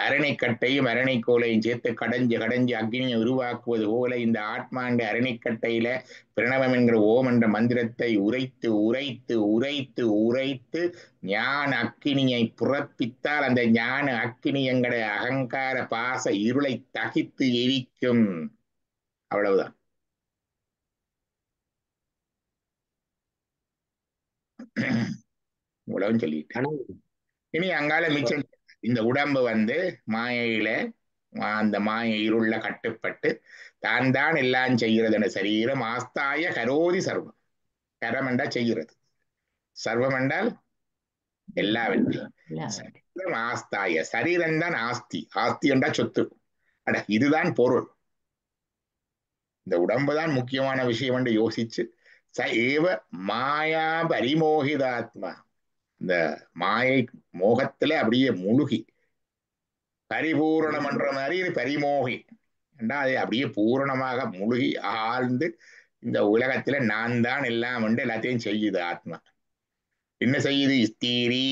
அரணைக்கட்டையும் அரணைக்கோலையும் சேர்த்து கடைஞ்சு கடைஞ்சு அக்னியை உருவாக்குவது போல இந்த ஆத்மாண்ட அரணைக்கட்டையில பிரணவம் என்கிற ஓம் என்ற மந்திரத்தை உரைத்து உரைத்து உரைத்து உரைத்து ஞான அக்கினியை புறப்பித்தால் அந்த ஞான அக்கினி என்கிற அகங்கார பாச இருளை தகித்து எரிக்கும். அவ்வளவுதான். இவ்வளவு சொல்லிட்டேன். இனி அங்கால மிச்சம் இந்த உடம்பு மாயையில அந்த மாய இருள கட்டுப்பட்டு தான் தான் எல்லாம் செய்கிறது. சரீரம் ஆஸ்தாய கரோதி சர்வம், கரம் என்றால் செய்கிறது, சர்வம் என்றால் எல்லாவற்றையும். ஆஸ்தாய சரீரம் தான் ஆஸ்தி, ஆஸ்தி என்றா சொத்து. அட இதுதான் பொருள், இந்த உடம்புதான் முக்கியமான விஷயம் என்று யோசிச்சு ச ஏவ மாயா பரிமோகிதாத்மா, இந்த மாயை மோகத்துல அப்படியே முழுகி பரிபூரணம் என்ற மாதிரி பரிமோகி என்றா அதை அப்படியே பூரணமாக முழுகி ஆழ்ந்து இந்த உலகத்துல நான் தான் எல்லாம் என்று எல்லாத்தையும் செய்யுது ஆத்மா. என்ன செய்யுது? ஸ்தீரி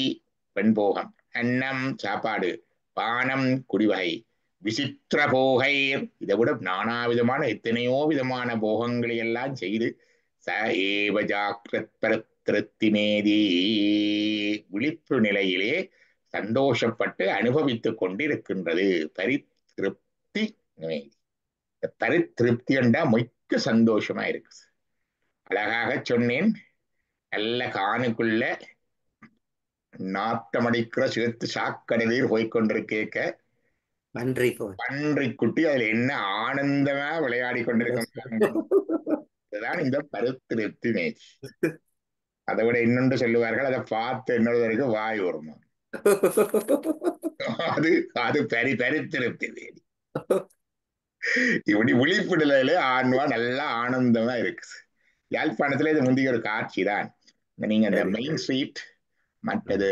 வெண்போகம், அன்னம் சாப்பாடு, பானம் குடிவகை, விசித்திர போகை, இதை விட நானா விதமான எத்தனையோ விதமான போகங்களை எல்லாம் செய்து ச ஏவ ஜாக்கிரத் பரத்திருத்திமேதி, விழிப்பு நிலையிலே சந்தோஷப்பட்டு அனுபவித்துக் கொண்டிருக்கின்றது. பரிதிருப்தி நிவேதி, பரிதிருப்தி என்றா மிக்க சந்தோஷமா இருக்கு. அழகாக சொன்னேன். நல்ல காணுக்குள்ள நாட்டமடிக்கிற சேர்த்து சாக்கடையில் போய்கொண்டிருக்க பன்றி குட்டி அதுல என்ன ஆனந்தமா விளையாடி கொண்டிருக்க இந்த பரிதிருப்தி நேச்சி. அதை விட இன்னொன்று சொல்லுவார்கள், அதை பார்த்து இன்னொரு வரைக்கும் வாய் வருமா, அது பரிதிருப்தி வேதி. இப்படி விழிப்பு நிலையில ஆன்மா நல்லா ஆனந்தமா இருக்கு. யாழ்ப்பாணத்துல இது முந்தைய ஒரு காட்சி தான். நீங்க இந்த சரி மெயின் சரி. ஸ்ட்ரீட் மற்றது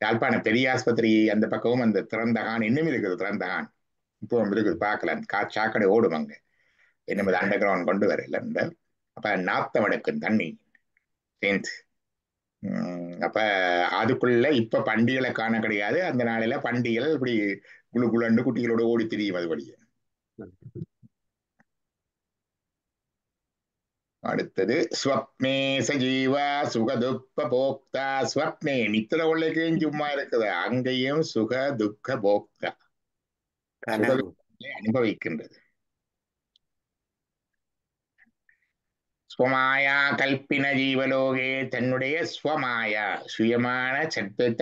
யாழ்ப்பாண பெரிய ஆஸ்பத்திரி அந்த பக்கமும் அந்த திறந்தகான் இன்னும் இருக்குது. திறந்தகான் இப்போ இருக்குது, பார்க்கலாம். சாக்கடை ஓடும் அங்க. என்னது அண்டர் கிரவுண்ட் கொண்டு வரல. அப்ப நாத்தம் எடுக்கும் தண்ணி சேர்ந்து. அப்ப அதுக்குள்ள இப்ப பண்டிகளை காண கிடையாது. அந்த நாளில பண்டிகைகள் இப்படி குழு குழண்டு குட்டிகளோட ஓடி திரியும் அது வழியே. அடுத்தது ஸ்வப்னே சஜீவா சுகதுக்க போக்தா. ஸ்வப்னே நித்திர உள்ளேக்கும் சும்மா இருக்குது, அங்கேயும் சுக துக்க போக்தா, சுக கனவு. அனுபவிக்கின்றது. ஸ்வமாயா கல்பின ஜீவலோகே, தன்னுடைய ஸ்வமாயா சுயமான சற்பத்த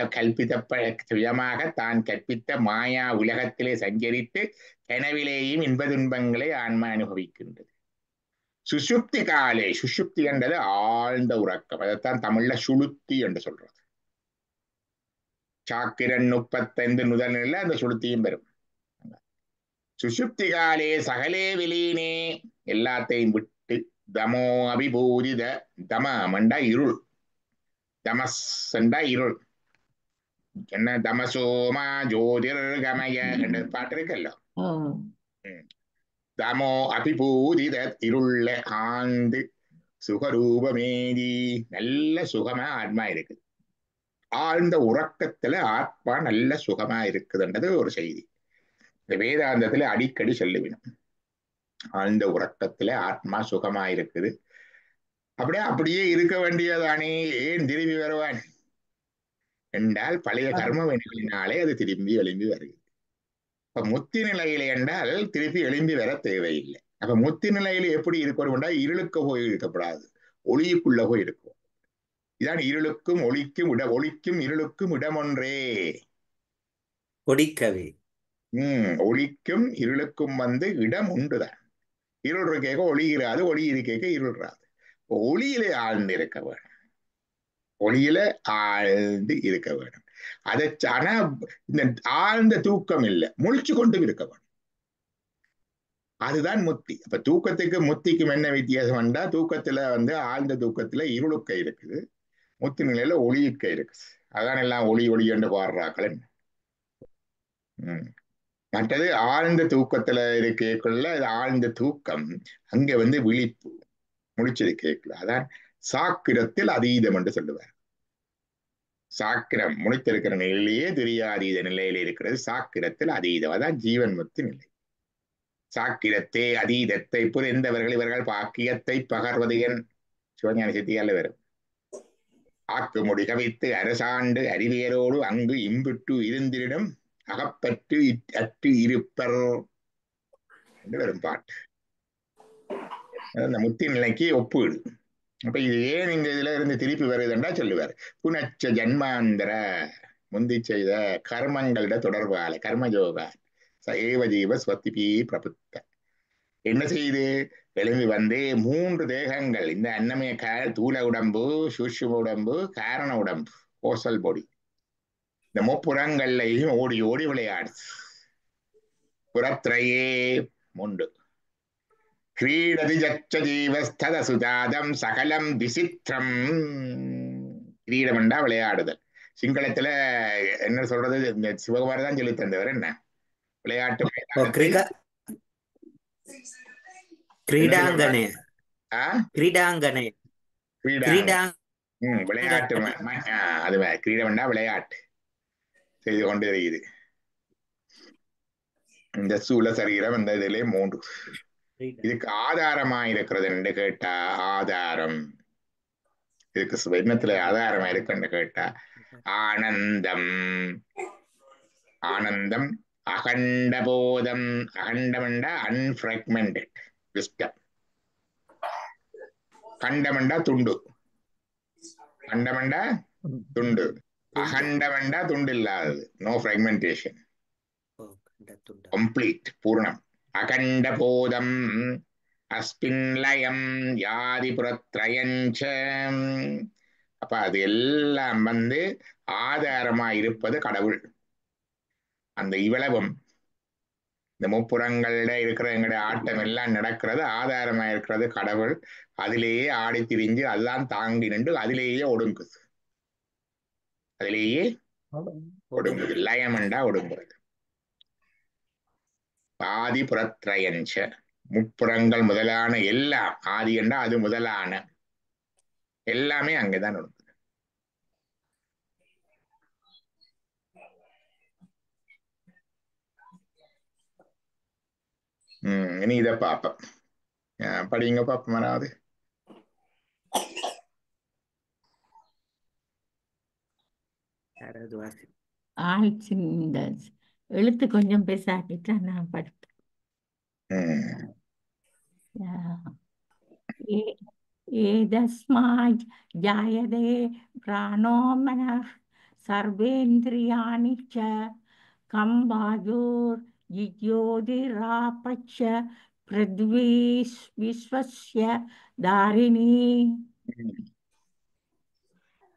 சுயமாக தான் கற்பித்த மாயா உலகத்திலே சஞ்சரித்து கனவிலேயும் இன்ப துன்பங்களை ஆன்மா அனுபவிக்கின்றது. சுஷுப்தி காலே, சுஷுப்தி என்றது ஆழ்ந்த உறக்கம். அதைத்தான் தமிழ்ல சுளுத்தி என்று சொல்றது. சாக்கிரன் 35 முதல் அந்த சுளுத்தியும் பெறும். சுஷுப்தி காலே சகலே விலீனே, எல்லாத்தையும் விட்டு தமோ அபிபூதித. தமண்டா இருள், தமஸ் என்றா இருள். என்ன தமசோமா ஜோதிர் கமய என்ற பாட்டு இருக்குல்ல. தமோ அபிபூதித, இருள்ள ஆந்து சுகரூபமேதி, நல்ல சுகமா ஆத்மா இருக்குது. ஆழ்ந்த உறக்கத்துல ஆத்மா நல்ல சுகமா இருக்குதுன்றது ஒரு செய்தி. இந்த வேதாந்தத்துல அடிக்கடி சொல்லுவினும். ஆழ்ந்த உறக்கத்துல ஆத்மா சுகமா இருக்குது. அப்படியே இருக்க வேண்டியதானே, ஏன் திரும்பி வருவான் என்றால் பழைய கர்ம வினைகளினாலே அது திரும்பி எழும்பி வருகிறது. அப்ப முத்தி நிலையில என்றால் திருப்பி எழும்பி வர தேவையில்லை. அப்ப முத்தி நிலையில எப்படி இருக்கணும் என்றால் இருளுக்கு போய் இருக்கப்படாது, ஒளிக்குள்ள போய் இருக்கும். இதான் இருளுக்கும் ஒளிக்கும் ஒளிக்கும் இருளுக்கும் இடமொன்றே. கொடிக்கவி. ஒளிக்கும் இருளுக்கும் இடம் உண்டுதான். இருள் இருக்க ஒளி இராது, ஒளி இருக்க இருள்றாது. ஒளியிலே ஆழ்ந்து இருக்க வேணும், ஒளியில ஆழ்ந்து இருக்க வேணும். அதை ஆனா இந்த ஆழ்ந்த தூக்கம் இல்லை, முழிச்சு கொண்டு இருக்க வேணும். அதுதான் முத்தி. அப்ப தூக்கத்துக்கு முத்திக்கும் என்ன வித்தியாசம் என்றா, தூக்கத்துல ஆழ்ந்த தூக்கத்துல இருளுக்க இருக்குது, முத்தி நிலையில ஒளியுக்க இருக்குது. அதான் எல்லாம் ஒளி ஒளி என்று பாடுறாக்கள். மற்றது ஆழ்ந்த தூக்கத்துல இருக்கக்குள்ள ஆழ்ந்த தூக்கம், அங்க விழிப்பு, முழிச்சது கேட்கல. அதான் சாக்கிரத்தில் அதீதம் என்று சொல்லுவார். சாக்கிரம் முழித்திருக்கிற நிலையிலேயே தெரியாதீத நிலையில இருக்கிறது சாக்கிரத்தில் அதீதம். அதான் ஜீவன் முக்தி நிலை. சாக்கிரத்தே அதீதத்தை புரிந்தவர்கள் இவர்கள் பாக்கியத்தை பகர்வது என் சிவஞான சித்தியால வரும். ஆக்குமுடி கவித்து அரசாண்டு அறிவியரோடு அங்கு இம்புட்டு இருந்திடும் அகப்பற்று அற்று இருப்பர் என்று வரும் பாட்டு. அந்த முத்தி நிலைக்கு ஒப்புவிடு. அப்ப இது ஏன் இந்த இதுல இருந்து திருப்பி வருதுன்றா சொல்லுவார். புனச்ச ஜன்மாந்திர, முந்தி செய்த கர்மங்களோட தொடர்பால கர்மயோகா ஏவ ஜீவ ஸ்வத்திபி பிரபுத்த என்ன செய்து எழும்பி 3 தேகங்கள், இந்த அன்னமய தூல உடம்பு, சூஷ்ம உடம்பு, காரண உடம்பு, கோசல் பொடி, இந்த முப்புறங்கள்லையும் ஓடி ஓடி விளையாடு. புறத்திரையே முண்டு கிரீடதி ஜச்ச ஜீவஸ்தத சுஜாதம் சகலம் விசித்திரம். கிரீடம்ண்டா விளையாடுதல். சிங்களத்துல என்ன சொல்றது, இந்த சிவகுமார் தான் சொல்லி தந்தவர். என்ன விளையாட்டு கிரீடாங்கனே, கிரீடாங்கனே, விளையாட்டு. அது கிரீடம்ண்டா விளையாட்டு செய்து கொண்டு இருக்குது. இந்த சூழ சரீரம் இந்த இதிலே 3 இதுக்கு ஆதாரமா இருக்கிறது என்று கேட்டா, ஆதாரம் இதுக்கு என்னத்துல ஆதாரமா இருக்குன்னு கேட்டா, ஆனந்தம். ஆனந்தம் அகண்டபோதம். அகண்டமண்டா அன்ஃப்ராக்மெண்டட் விஸ்டம். கண்டமண்டா துண்டு, கண்டமண்டா துண்டு, அகண்டமண்டா துண்டு இல்லாதது, நோ ஃப்ராக்மெண்டேஷன், கம்ப்ளீட் பூர்ணம். அகண்டபோதம் அஸ்மின்லயம் யாதிபுரத்ரயஞ்ச. அப்ப அது எல்லாம் ஆதாரமா இருப்பது கடவுள். அந்த இவ்வளவும் இந்த முப்புறங்கள்ல இருக்கிற எங்களுடைய ஆட்டம் எல்லாம் நடக்கிறது ஆதாரமா இருக்கிறது கடவுள். அதிலேயே ஆடி திரிஞ்சு அதுதான் தாங்கி நின்று அதிலேயே ஒடுங்குது. அதிலேயே ஒடுங்குது. லயமண்டா ஒடுங்குறது. ஆதி புறத்ரயஞ்ச முப்புறங்கள் முதலான எல்லாம் ஆதி என்றா அது முதலான எல்லாமே அங்கேதான் ஒடுங்குது. இனி இதை பார்ப்போம். படிங்க பார்ப்போம். மறாவது யாராவது வாசி. இந்த எழுத்து கொஞ்சம் பெருசாக்கிட்டா நான் படிப்பேன். ஏதஸ்மாத் ஜாயதே பிராணோ மனः சர்வேந்திரியாணி ச கம்பாயூர் ஜிஜ்யோதிராபச்ச பிருத்வி விஸ்வஸ்ய தாரிணி.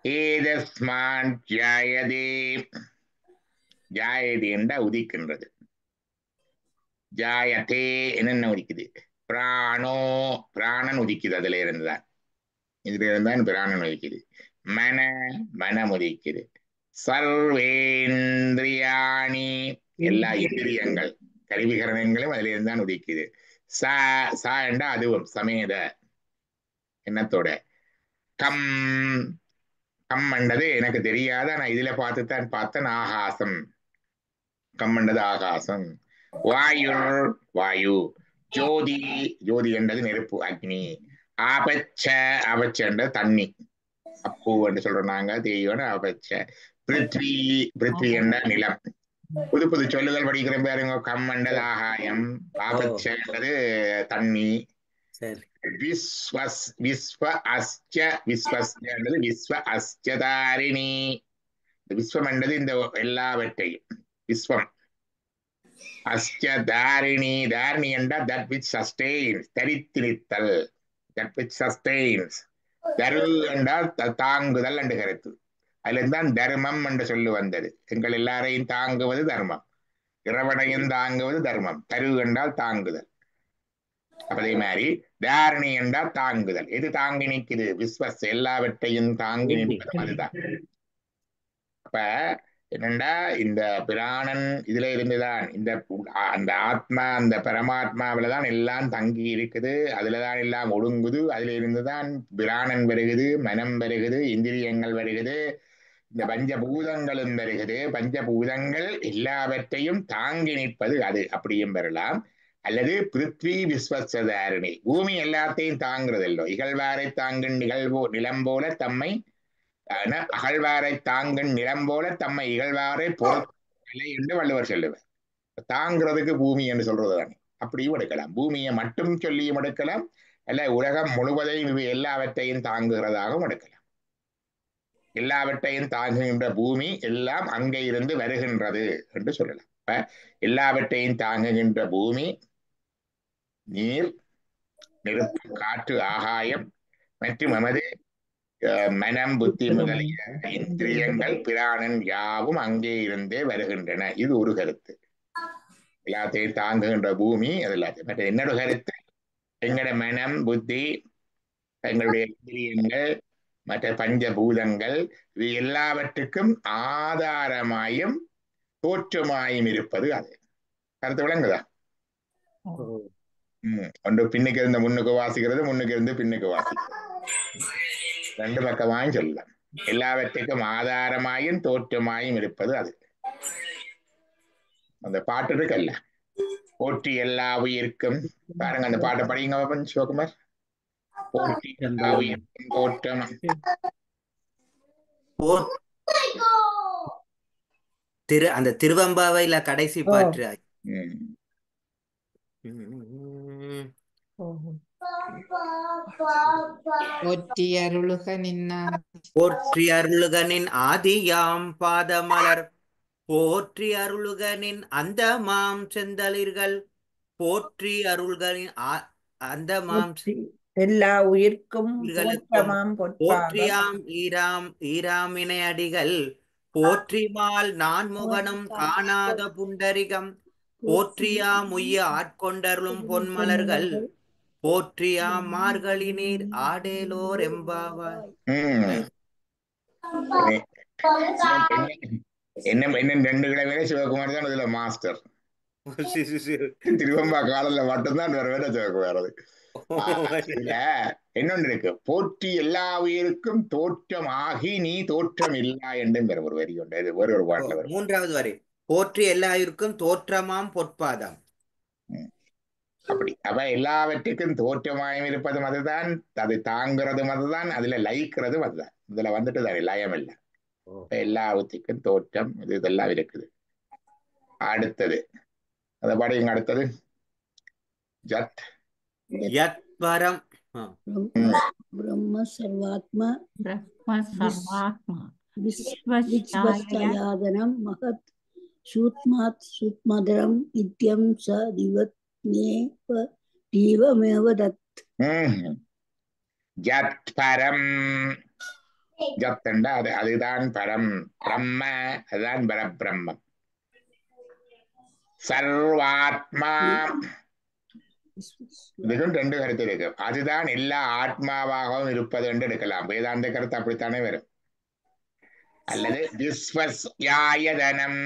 ஏதஸ்மான் ஜாயதே. ஜாயதே என்றா உதிக்கின்றது. ஜாயதே என்னென்ன உதிக்குது? பிராணோ பிராணன் உதிக்குது. அதுல இருந்துதான் இதுல இருந்தான் பிராணன் உதிக்குது. மன மனம் உதிக்குது. சர்வேந்திரியாணி எல்லா இந்திரியங்கள் கருவிகரணங்களும் அதுல இருந்தான் உதிக்குது. சா சா என்றா அதுவும் சமேத எண்ணத்தோட. கம் கம் என்றது எனக்கு தெரியாத நான் இதுல பார்த்துத்தான் பார்த்தேன். ஆகாசம் கம்மண்டது ஆகாசம். வாயு வாயு. ஜோதி ஜோதி என்றது நெருப்பு அக்னி. ஆபச்ச ஆபச்ச என்றது தண்ணி அப்பு என்று சொல்றோம் நாங்க தெய்வம் ஆபச்ச. பிருத்வி பிருத்வி என்ற நிலம். புது புது சொல்லுதல் படிக்கிறேன் பாருங்க. கம்மண்டது ஆகாயம். ஆபச்ச என்றது தண்ணி. விஸ்வஸ் விஸ்வ அஸ்ச விஸ்வஸ்ய என்றது விஸ்வ அஸ்சதாரிணி. விஸ்வம் என்றது இந்த எல்லாவற்றையும் விஸ்வம். அஸ்ய தாரிணி. தாரிணி என்றால் that which sustains தரித்திருத்தல். that which sustains. தரு என்றால் தாங்குதல் என்று கருத்து. அதுல இருந்தான் தர்மம் என்று சொல்லு வந்தது. எங்கள் எல்லாரையும் தாங்குவது தர்மம். இறைவனையும் தாங்குவது தர்மம். தரு என்றால் தாங்குதல். அதே மாதிரி தாரிணி என்றால் தாங்குதல். எது தாங்கி நிற்குது? விஸ்வஸ் எல்லாவற்றையும் தாங்கி நிற்பது அதுதான். அப்ப என்னண்டா இந்த பிராணன் இதுல இருந்துதான் இந்த அந்த ஆத்மா அந்த பரமாத்மாவிலதான் எல்லாம் தங்கி இருக்குது. அதுலதான் எல்லாம் ஒடுங்குது. அதுல இருந்துதான் பிராணன் வருகுது, மனம் வருகுது, இந்திரியங்கள் வருகுது, இந்த பஞ்சபூதங்களும் வருகுது. பஞ்சபூதங்கள் எல்லாவற்றையும் தாங்கி நிற்பது அது. அப்படியும் வரலாம். அல்லது பிருத்வி விஸ்வசதாரிணி பூமி எல்லாத்தையும் தாங்குறதல்லோ. இகழ்வாரை தாங்கும் நிலம் போல தம்மை அகழ்வாரை தாங்கன் நிலம் போல தம்மை இகழ்வாரை பொறுத்தலை என்று வள்ளுவர் சொல்லுவார். தாங்கிறதுக்கு பூமி என்று சொல்றது தானே. அப்படியும் எடுக்கலாம். பூமியை மட்டும் சொல்லியும் எடுக்கலாம். அல்ல உலகம் முழுவதையும் எல்லாவற்றையும் தாங்குகிறதாகவும் எடுக்கலாம். எல்லாவற்றையும் தாங்குகின்ற பூமி எல்லாம் அங்கே இருந்து வருகின்றது என்று சொல்லலாம். இப்ப எல்லாவற்றையும் தாங்குகின்ற பூமி நீர், நெருப்பு, காற்று, ஆகாயம் மற்றும் நமது மனம், புத்தி முதலிய இந்திரியங்கள் பிராணன் யாவும் அங்கே இருந்தே வருகின்றன. இது ஒரு கருத்து. எல்லாத்தையும் தாங்குகின்ற பூமி அது எல்லாத்தையும். மற்ற என்னோட கருத்து, எங்களோட மனம், புத்தி, எங்களுடைய இந்திரியங்கள், மற்ற பஞ்சபூதங்கள் இது எல்லாவற்றுக்கும் ஆதாரமாயும் தோற்றமாயும் இருப்பது அது. கருத்து விளங்குதா? ஒன்று பின்னுக்கு இருந்த முன்னுக்கு வாசிக்கிறது, முன்னுக்கு இருந்து பின்னுக்கு வாசிக்கிறது. ரெண்டு பக்கமாயும் சொல்லலாம். எல்லாவற்றுக்கும் ஆதாரமாயும் தோற்றமாயும் இருப்பது அது. அந்த பாட்டு இருக்குல்ல, போற்றி எல்லா உயிர்க்கும். பாருங்க அந்த பாட்டை படிங்க சிவகுமார். போற்றி எல்லா உயிர்க்கும் தோற்றம். அந்த திருவம்பாவையில கடைசி பாட்டு. போற்றி அருளுகனின் ஆதியாம் பாதமலர் போற்றி அருளுகனின் அந்த மாம் செந்தளிர்கள் போற்றி அருள்களின் அந்த மாம் எல்லா உயிர்க்கும் போற்றியாம் ஈராமினை அடிகள் போற்றிமால் நான் முகனும் காணாத புண்டரிகம் போற்றியாம் உய்ய ஆட்கொண்டருளும் பொன்மலர்கள் போற்றியாம் மார்கழி நீர் ஆடேலோர் எம்பாவாய். என்ன என்ன 2 கிழமையில சிவகுமார் தான் இதுல மாஸ்டர். திருவம்பா காலத்துல மட்டும்தான் வேற வேற சிவகுமார். இதுல இன்னொன்று இருக்கு, போற்றி எல்லா உயிருக்கும் தோற்றம் ஆகி நீ தோற்றம் இல்லா என்றும் வேற ஒரு வரி உண்டு. இது வேற ஒரு பாட்டுல வரும். 3வது வரி போற்றி எல்லாருக்கும் தோற்றமாம் பொற்பாதம். அப்படி அப்ப எல்லாவற்றுக்கும் தோற்றமாயும் இருப்பதும் அதுதான், அது தாங்கிறதும் அதுதான், அதுல லயிக்கிறதும் அதுதான். இதுல வந்துட்டு தான் லயம் இல்லை. எல்லாவற்றுக்கும் தோற்றம் இதெல்லாம் இருக்குது. அடுத்தது அதை பாடிங்க. அடுத்தது ஜத் யத் பரம் பிரம்ம சர்வாத்மா சர்வாத்மா விஸ்வஸ்யாதனம் மகத் சூத்மாத் சூத்மதரம் நித்யம் ச தீவமேவ தத். ஜத் பரம். ஜத்தண்டா அதுதான் பரம் பிரம்ம, அதுதான் பரபிரம்மம். சர்வாத்மா, இதுக்கும் 2 கருத்து இருக்கு. அதுதான் எல்லா ஆத்மாவாகவும் இருப்பது என்று எடுக்கலாம். வேதாந்த கருத்து அப்படித்தானே வரும். அல்லது விஸ்வஸ்யாயதனம்,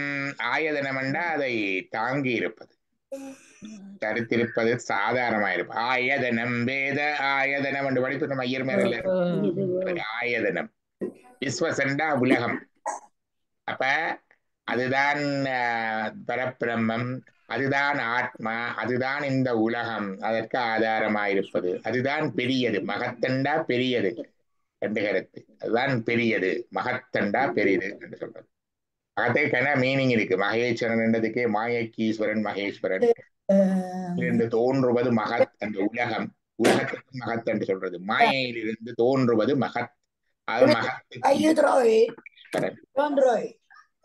ஆயதனம் என்றா அதை தாங்கி இருப்பது, தரித்திருப்பது, சாதாரணமாயிருப்பது. ஆயதனம் வேத ஆயதனம் என்று படிப்பு நம்ம ஐயர் மேல ஆயதனம். விஸ்வசண்டா உலகம். அப்ப அதுதான் பரபிரம்மம், அதுதான் ஆத்மா, அதுதான் இந்த உலகம், அதற்கு ஆதாரமாயிருப்பது. அதுதான் பெரியது. மகத்தண்டா பெரியது என்று கருத்து. அதுதான் பெரியது. மகத்தண்டா பெரியது என்று சொல்றது. மகத்துக்கான மீனிங் இருக்கு. மகேஸ்வரன் என்றதுக்கே மாயக்கீஸ்வரன் மகேஸ்வரன் என்று தோன்றுவது மகத். அந்த உலகம், உலகத்துக்கு மகத் என்று சொல்றது. மாயையிலிருந்து தோன்றுவது மகத். அது மகத்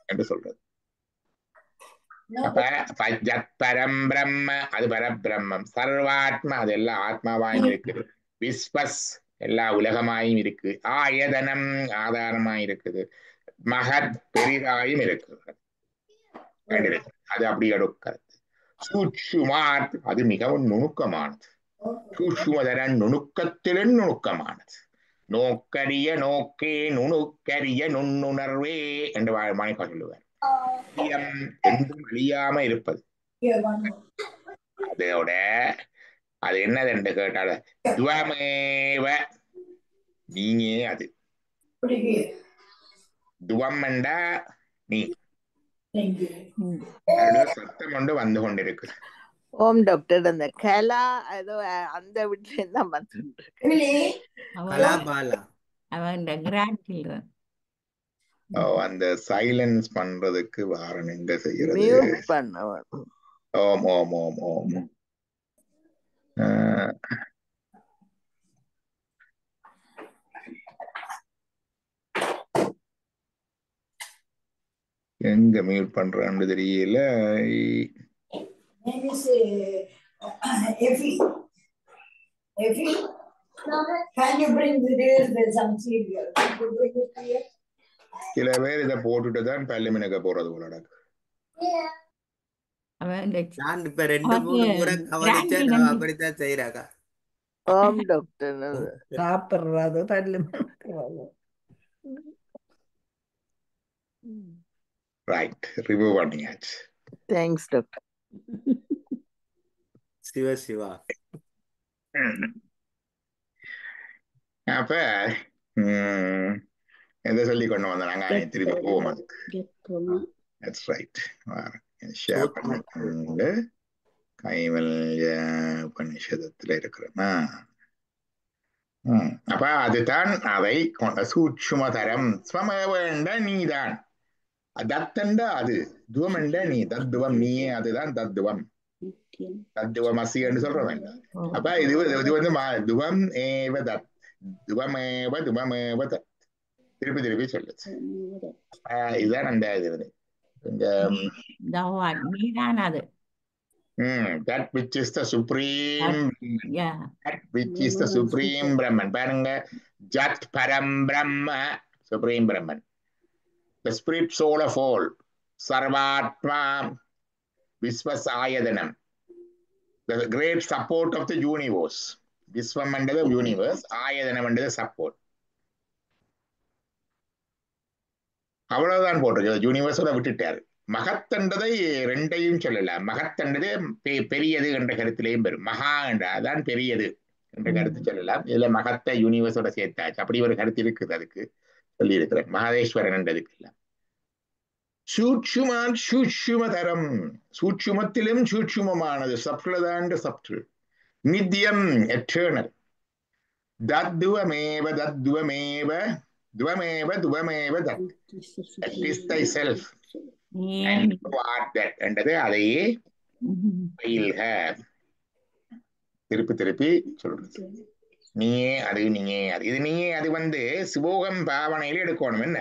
என்று சொல்றது. அப்ப பரம் பிரம்ம அது பரபிரம்மம். சர்வாத்மா அது எல்லா ஆத்மாவாயும் இருக்குது. விஸ்வஸ் எல்லா உலகமாயும் இருக்கு. ஆயதனம் ஆதாரமாயும் இருக்குது. மகத் பெரிதாயும் இருக்குது. அது அப்படி எடுக்கிறது. சூட்சுமாத் அது மிகவும் நுணுக்கமானது. சூட்சுமதரன் நுணுக்கத்திலும் நுணுக்கமானது. நோக்கரிய நோக்கே நுணுக்கரிய நுண்ணுணர்வே என்று மாணிக்கா சொல்லுவார். என்றும் அழியாம இருப்பது. அதோட அது என்னது என்று கேட்டால துவமேவ, நீங்க அது துவம் என்றா நீ. சத்தம் கொண்டு வந்து கொண்டிருக்கு. ஓம் டாக்டர் அந்த கலா ஏதோ அந்த வீட்டுல தான் வந்துட்டு அவன் கிராண்ட் சில்ட்ரன். அந்த சைலன்ஸ் பண்றதுக்கு வாரன் எங்க செய்யறது? மியூட் பண்ணவன். ஓம் ஓம் ஓம் ஓம். எங்க மியூட் பண்றான்னு தெரியல. சில பேர் இதை போட்டுட்டு தான் பல்லுமினக்க போறது போல நடக்கு. நான் இப்ப 2-3 முறை கவனிச்சேன். அப்படித்தான் செய்யறாங்க. ஓம் டாக்டர் சாப்பிடுறது பல்லு மணக்கிறது. ரைட், ரிமூவ் பண்ணியாச்சு. Thanks doctor. சிவா சிவா. அப்ப எதை சொல்லி கொண்டு வந்தாங்க? திருப்பி போவோம் அதுக்கு. That's right. ஷேர் பண்ணிக்கொண்டு கைவல்ய உபநிஷதத்துல இருக்கிறோமா? அப்ப அதுதான் அதை கொண்ட சூட்சுமதரம். ஸ்வமேவண்ட நீதான். தத்தண்ட அது, துவமண்ட நீ. தத்துவம் நீயே, அதுதான் தத்துவம். தத்துவம் அசி என்று சொல்றோம். அப்ப இது வந்து துவம் ஏவ தத், துவமேவ துவமேவ தத். திருப்பி திருப்பி சொல்லுச்சு. இதுதான் அந்த இது. That which is the supreme, that which is the supreme Brahman. பாருங்க, ஜத் பரம் பிரம்ம, supreme Brahman, the spirit soul of all, சர்வாத்மா, விஸ்வஸ் ஆயதனம், the great support of the universe. விஸ்வம் என்றது யூனிவர்ஸ், ஆயதனம் என்றது சப்போர்ட். அவ்வளவுதான் போட்டிருக்கு. யூனிவர்ஸோட விட்டுட்டாரு. மகத்தண்டதை ரெண்டையும் சொல்லலாம். மகத்தண்டது பெரியது என்ற கருத்திலையும் பெறும். மகா என்ற அதான் பெரியது என்ற கருத்து சொல்லலாம். இதுல மகத்த யூனிவர்ஸோட சேர்த்தாச்சு. அப்படி ஒரு கருத்து இருக்குது. அதுக்கு சொல்லி இருக்கிறேன். மகதேஸ்வரன் என்றதுக்கு இல்லை. சூட்சுமான் சூட்சுமதரம், சூட்சுமத்திலும் சூட்சுமமானது, சப்ளதாண்டு சப்டு, நித்தியம் எட்டர்னல், தத்துவமேவ தத்துவமேவ துவமேவ துவமேவ தத், that is thyself and you are that என்றது அதையே பயில்க. திருப்பி திருப்பி சொல்றது. நீயே அது, நீயே அது, இது நீயே அது சிவோகம் பாவனையில எடுக்கணும். என்ன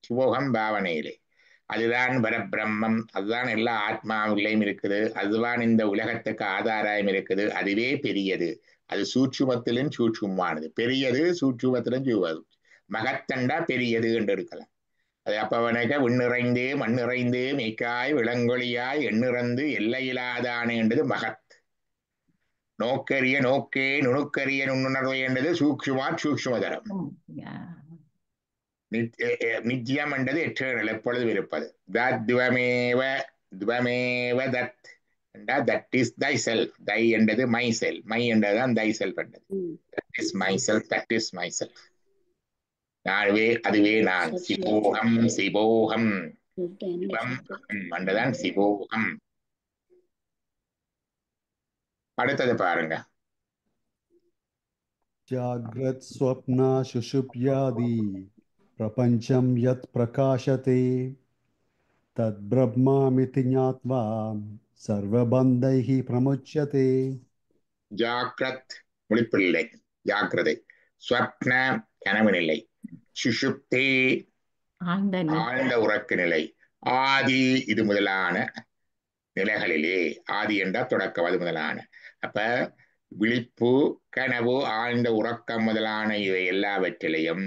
சிவோகம் பாவனையிலே அதுதான் பரபிரம்மம், அதுதான் எல்லா ஆத்மாவிலையும் இருக்குது, அதுதான் இந்த உலகத்துக்கு ஆதாரம் இருக்குது, அதுவே பெரியது, அது சூட்சுமத்திலும் சூட்சுமானது, பெரியது சூட்சுமத்திலும் மகத்தண்டா பெரியது என்று எடுக்கலாம். அது அப்பவனக விண்ணிறைந்து மண்ணிறைந்து மெய்க்காய் விளங்கொழியாய் எண்ணிறந்து எல்லையிலாதானே என்றது மகத். நோக்கரிய நோக்கே நுணுக்கரிய நுண்ணுணர்வு என்றது சூக்ஷுமா சூக்ஷுமதரம். நித்தியம் என்றது எட்டர்னல், எப்பொழுதும் இருப்பது. தத் துவமேவ துவமேவ தத் என்றா that is thy self. Thy என்றது மை செல்ஃப், மை என்றதுதான் தை செல்ஃப் என்றது. That is my self, that is my self. நானே அதுவே நான். சிவோகம் சிவோகம் சிவம் என்றதான் சிவோகம். அடுத்தது பாருங்க. ஜாக்ரத் ஸ்வப்னா சுஷுப்யாதி பிரபஞ்சம் யத் பிரகாஷதே தத் பிரம்மாமிதி ஞாத்வா சர்வபந்தைஹி பிரமுச்யதே. ஜாக்ரத் முழிப்பில்லை, ஜாக்கிரதை. ஸ்வப்ன கனவு நிலை, சுஷுப்தி ஆழ்ந்த உறக்க நிலை, ஆதி இது முதலான நிலைகளிலே, ஆதி என்றால் தொடக்கம், அது முதலான. அப்ப விழிப்பு, கனவு, ஆழ்ந்த உறக்கம் முதலான இவை எல்லாவற்றிலையும்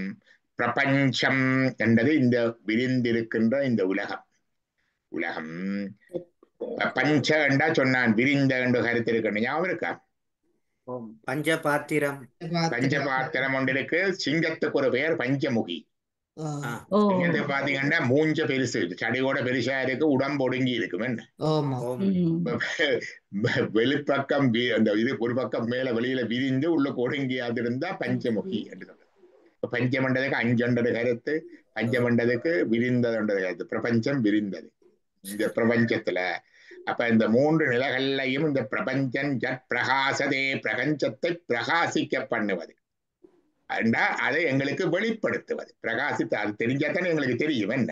பிரபஞ்சம் என்றது இந்த விரிந்திருக்கின்ற இந்த உலகம். உலகம் பஞ்ச என்றா சொன்னான், விரிந்த என்று கருத்து இருக்கணும். ஞாபகம் இருக்கா? பஞ்சபாத்திரம். பஞ்சபாத்திரம் ஒன்று இருக்கு. சிங்கத்துக்கு ஒரு பெயர் பஞ்சமுகி. சிங்கத்தை பாத்தீங்கன்னா மூஞ்ச பெருசு, சடையோட பெருசா இருக்கு, உடம்பு ஒடுங்கி இருக்கும். என்ன வெளிப்பக்கம் அந்த இது ஒரு பக்கம் மேல வெளியில விரிந்து உள்ள ஒடுங்கியாது இருந்தா பஞ்சமுகி என்று சொல்றது. பஞ்சமண்டதுக்கு அஞ்சொண்டது கருத்து, பஞ்சமண்டதுக்கு விரிந்ததுன்றது கருத்து. பிரபஞ்சம் விரிந்தது இந்த பிரபஞ்சத்துல. அப்ப இந்த மூன்று நிலைகள்லையும் இந்த பிரபஞ்சம் ஜட் பிரகாசதே, பிரபஞ்சத்தை பிரகாசிக்க பண்ணுவது, அதை எங்களுக்கு வெளிப்படுத்துவது. பிரகாசித்து அது தெரிஞ்சாத்தானே எங்களுக்கு தெரியும். என்ன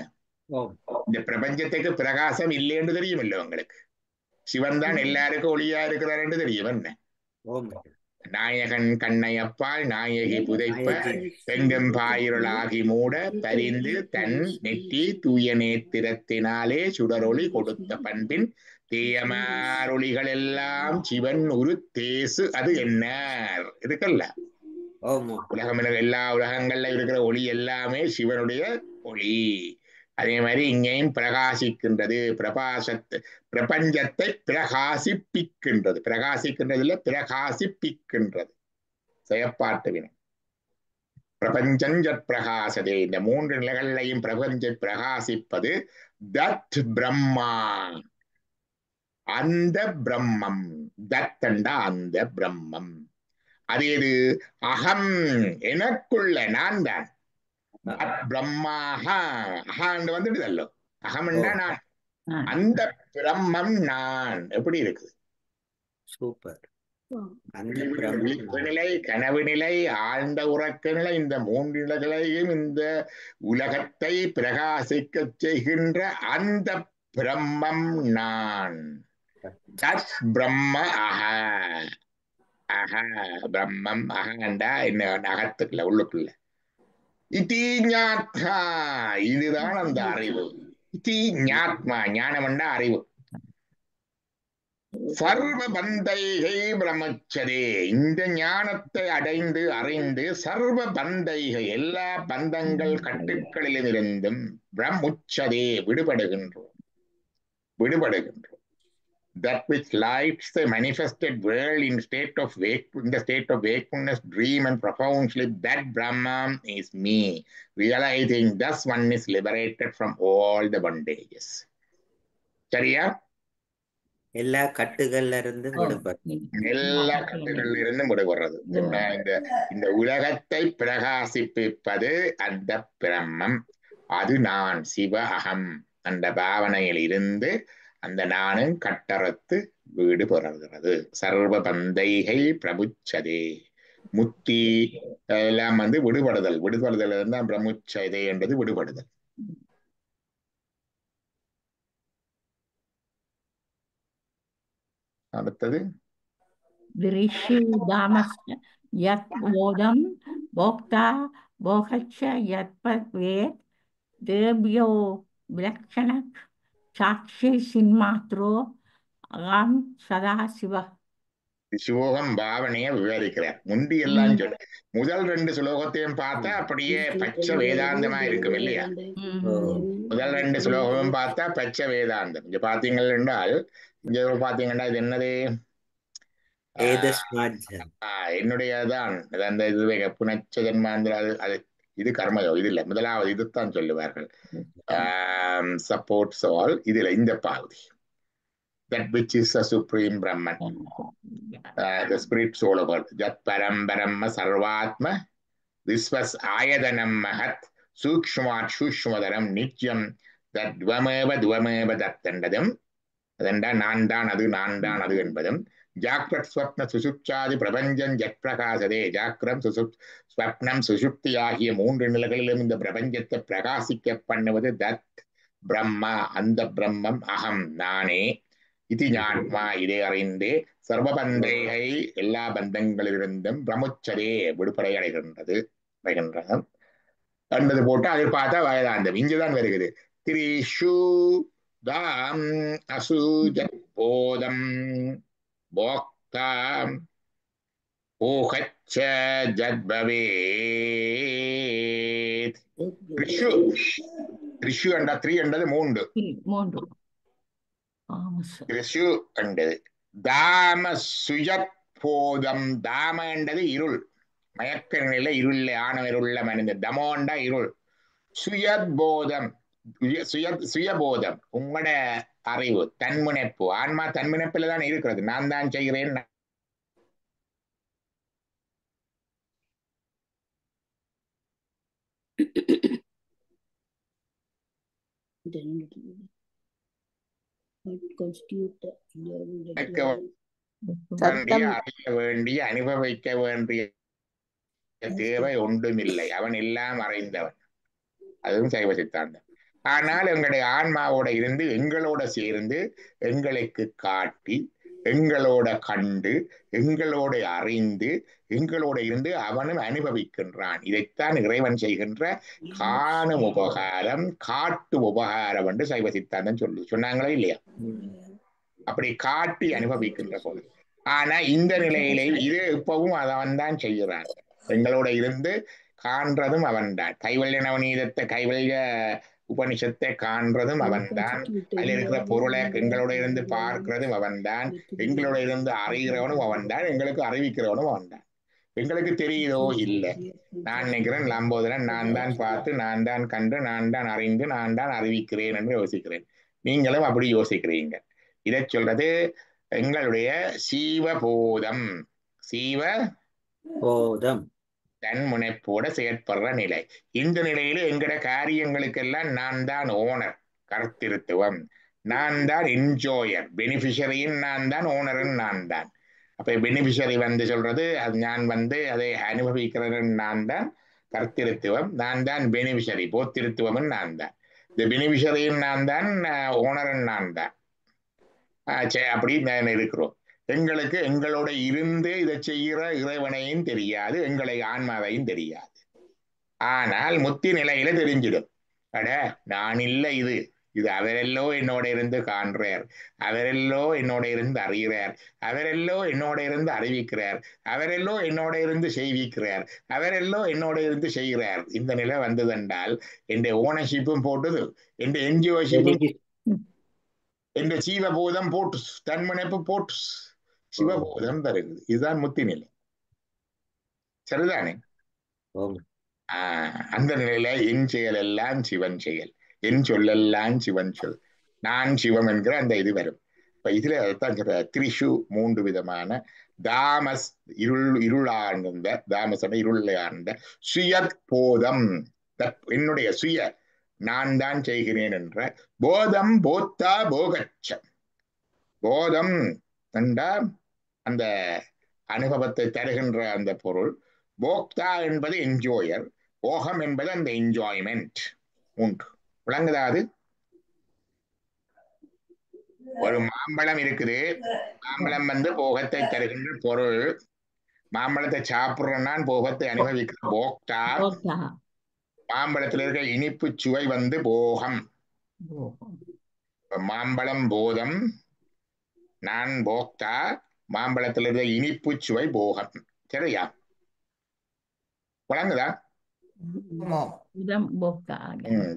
இந்த பிரபஞ்சத்துக்கு பிரகாசம் இல்லை என்று தெரியும் இல்லை உங்களுக்கு? சிவன் தான் எல்லாருக்கும் ஒளியா இருக்கிறார் என்று தெரியும். என்ன நாயகன் கண்ணையப்பால் நாயகி புதைப்ப பெங்கும் பாயிருளாகி மூட பரிந்து தன் நெற்றி தூய நேத்திரத்தினாலே சுடரொளி கொடுத்த பண்பின் தேயமாரொளிகள் எல்லாம் சிவன் ஒரு தேசு அது என்ன இருக்குல்ல. உலகம் எல்லா உலகங்கள்ல இருக்கிற ஒளி எல்லாமே சிவனுடைய ஒளி. அதே மாதிரி இங்கேயும் பிரகாசிக்கின்றது. பிரபஞ்சத்தை பிரகாசிப்பிக்கின்றது. பிரகாசிக்கின்றதுல பிரகாசிப்பிக்கின்றது செயற்பாட்டு வினை. பிரபஞ்சம் ஜட் பிரகாசதே, இந்த மூன்று நிலைகளையும் பிரபஞ்ச பிரகாசிப்பது தத் பிரம்மா, அந்த பிரம்மம். தத்தண்டா அந்த பிரம்மம். அது எது? அகம், எனக்குள்ள நான் தான். பிரம்மாஹா, அகாண்டு வந்துடுதல்லோ, அகம்ண்டா நான், அந்த பிரம்மம் நான். எப்படி இருக்குது? சூப்பர். விழிப்பு நிலை, கனவு நிலை, ஆழ்ந்த உறக்க நிலை, இந்த மூன்று நிலைகளையும் இந்த உலகத்தை பிரகாசிக்க செய்கின்ற அந்த பிரம்மம் நான். தத் பிரம்ம அஹ. அஹ பிரம்மம். அகண்டா என்ன? அகத்துக்குள்ள, உள்ளுக்குள்ள. இதி ஞாத்மா, இதுதான் அந்த அறிவு. இதி ஞாத்மா, ஞானம்ண்டா அறிவு. சர்வ பந்தைகை பிரம்மச்சதே, இந்த ஞானத்தை அடைந்து அறிந்து சர்வ பந்தைகை எல்லா பந்தங்கள் கட்டுக்களிலும் இருந்தும் பிரம்முச்சதே விடுபடுகின்றோம். விடுபடுகின்றோம். That which lights the manifested world in the state of wakefulness, dream and profound sleep, that Brahman is me. Realizing thus one is liberated from all the bondages. சரியா? எல்லா கட்டுகள்ல இருந்து விடுபடும். எல்லா கட்டுகள்ல இருந்து விடுபடுறது. என்ன? இந்த உலகத்தை பிரகாசிப்பிப்பது அந்த பிரம்மம். அது நான், சிவ அகம். அந்த பாவனையில் இருந்து அந்த நானும் கட்டறுத்து வீடு பெறுகிறது. சர்வ பந்தைகை பிரபுச்சதே. முத்தி எல்லாம் விடுபடுதல். விடுபடுதல் இருந்தால் பிரமுச்சதே என்பது விடுபடுதல். அடுத்தது விரிஷிதாமஸ்ய யத் போதம் போக்தா போகச்ச யத்பத்வேத் தேவ்யோ விலக்ஷண சாட்சி சின்மாத்ரோ அகம் சதாசிவ. சிவோகம் பாவனையை விவரிக்கிறார். முந்தி எல்லாம் சொல்லு. முதல் 2 ஸ்லோகத்தையும் பார்த்தா அப்படியே பச்சை வேதாந்தமா இருக்கும் இல்லையா? முதல் 2 ஸ்லோகமும் பார்த்தா பச்சை வேதாந்தம். இங்க பாத்தீங்கள் என்றால், இங்க பாத்தீங்கன்னா இது என்னது? என்னுடையதான் அந்த இது புனச்சதன்மாந்திர. அது இது கர்மயோகம். இது இல்ல, முதலாவது இதுதான் சொல்லுவார்கள். Supports all. இதுல இந்த பாவதி, that which is a supreme Brahman, the spirit soul of earth. Jat param brahma sarvatma visvas ayadanam mahat sukshmat shushmadaram nityam that dvameva dattandadam. அதெண்டா நான் தான் அது, நான் தான் அது என்பதும். ஜாக்ரத் ஸ்வப்ன சுசுப்சாதி பிரபஞ்சம் ஜத் பிரகாசதே. ஜாக்கிரம் ஸ்வப்னம் சுசுப்தி ஆகிய 3 நிலைகளிலும் இந்த பிரபஞ்சத்தை பிரகாசிக்க பண்ணுவது தத் பிரம்மா. அந்த பிரம்மம் அகம், நானே. இது ஞான்மா, இதை அறிந்தே சர்வபந்தைகை எல்லா பந்தங்களிலிருந்தும் பிரமுச்சதே விடுபடை அடைகின்றது என்பது போட்டு அதில் பார்த்தா வேதாந்தம் இங்குதான் வருகிறது. திரிஷு தாம் அசுஜத் போதம் போக்தா ஓகச்ச ஜத்பவேத். திரிஷு, திரிஷு என்ற 3 என்றது 3. திரிஷு என்றது தாம சுஜத் போதம். தாம என்றது இருள், மயக்க நிலை, இருள், ஆணவருள்ள மனித. தமோண்டா இருள். சுயத் போதம், சுயபோதம் உங்களோட அறிவு, தன்முனைப்பு. ஆன்மா தன்முனைப்புல தான் இருக்கிறது. நான் தான் செய்கிறேன். அறிய வேண்டிய, அனுபவிக்க வேண்டிய தேவை ஒன்றுமில்லை. அவன் எல்லாம் அறிந்தவன். அதுவும் சைவ சித்தாந்தம். ஆனால் எங்களுடைய ஆன்மாவோட இருந்து, எங்களோட சேர்ந்து, எங்களுக்கு காட்டி, எங்களோட கண்டு, எங்களோட அறிந்து, எங்களோட இருந்து அவனும் அனுபவிக்கின்றான். இதைத்தான் இறைவன் செய்கின்ற காணும் உபகாரம், காட்டு உபகாரம் என்று சைவ சித்தாந்தம் சொன்னாங்களே இல்லையா? அப்படி காட்டி அனுபவிக்கின்ற போது. ஆனா இந்த நிலையிலே இது இப்பவும் அவன் தான் செய்கிறான். எங்களோட இருந்து காண்றதும் அவன்தான். கைவல்ய நவநீதத்தை, கைவல்ய உபனிஷத்தை காண்றதும் அவன்தான். அதில் இருக்கிற பொருளை எங்களோட இருந்து பார்க்கிறதும் அவன்தான். எங்களோட இருந்து அறிகிறவனும் அவன்தான். எங்களுக்கு அறிவிக்கிறவனும் அவன்தான். எங்களுக்கு தெரியுதோ இல்லை. நான் நினைக்கிறேன், லம்போதரன் நான் தான் பார்த்து, நான் தான் கண்டு, நான் தான் அறிந்து, நான் தான் அறிவிக்கிறேன் என்று யோசிக்கிறேன். நீங்களும் அப்படி யோசிக்கிறீங்க. இதை சொல்றது எங்களுடைய சீவபோதம். சீவபோதம் தன் முனைப்போட செயற்படுற நிலை. இந்த நிலையில எங்கட காரியங்களுக்கெல்லாம் நான் தான் ஓனர், கர்த்திருத்துவம். நான் தான் என்ஜோயர், பெனிஃபிஷரியும் நான் தான், ஓனரும் நான் தான். அப்ப பெனிஃபிஷரி சொல்றது அது நான் அதை அனுபவிக்கிறேன். நான் தான் கர்த்திருத்துவம், நான் தான் பெனிஃபிஷரி, போத்திருத்துவம் நான் தான். இந்த பெனிஃபிஷரியும் நான் தான், ஓனரும் நான் தான். அப்படி நான் இருக்கிறோம். எங்களுக்கு எங்களோட இருந்து இதை செய்கிற இறைவனையும் தெரியாது, எங்களை ஆன்மாவையும் தெரியாது. ஆனால் முத்தி நிலையில தெரிஞ்சிடும். அட நான் இல்லை, இது அவரெல்லோ என்னோட இருந்து காண்றார், அவரெல்லோ என்னோட இருந்து அறிகிறார், அவரெல்லோ என்னோட இருந்து அறிவிக்கிறார், அவரெல்லோ என்னோட இருந்து செய்விக்கிறார், அவரெல்லோ என்னோட இருந்து செய்கிறார். இந்த நிலை வந்ததென்றால் என் ஓனர்ஷிப்பும் போட்டது, என் என்ஜிஓஷிப்பும் என்ற ஜீவபோதம் போட்டு தன்முனைப்பு போட்டு சிவபோதம் தருகிறது. இதுதான் முத்தி நிலை. சரிதானே? அந்த நிலையில என் செயல் எல்லாம் சிவன் செயல், என் சொல்லெல்லாம் சிவன் சொல், நான் சிவம் என்கிற அந்த இது வரும். இப்ப இதுல தான் திரிஷு 3 விதமான தாமஸ் இருளார்ந்த தாமசன இருளார்ந்த சுயபோதம், என்னுடைய சுய நான் தான் செய்கிறேன் என்ற போதம் போத்தா போகச்சம். போதம் என்றா அந்த அனுபவத்தை தருகின்ற அந்த பொருள், போக்தா என்பது என்ஜோயர், போகம் என்பது அந்த என்ஜாய்மெண்ட். உண்டு. விளங்குதா? அது ஒரு மாம்பழம் இருக்குது, மாம்பழம் வந்து போகத்தை தருகின்ற பொருள். மாம்பழத்தை சாப்பிடுறான் போகத்தை அனுபவிக்கிற போக்தா. மாம்பழத்தில் இருக்கிற இனிப்பு சுவை வந்து போகம். மாம்பழம் போதம், நான் போக்தா, மாம்பழத்தில் இருக்கிற இனிப்பு சுவை போகம். சரியா? விளங்குதா?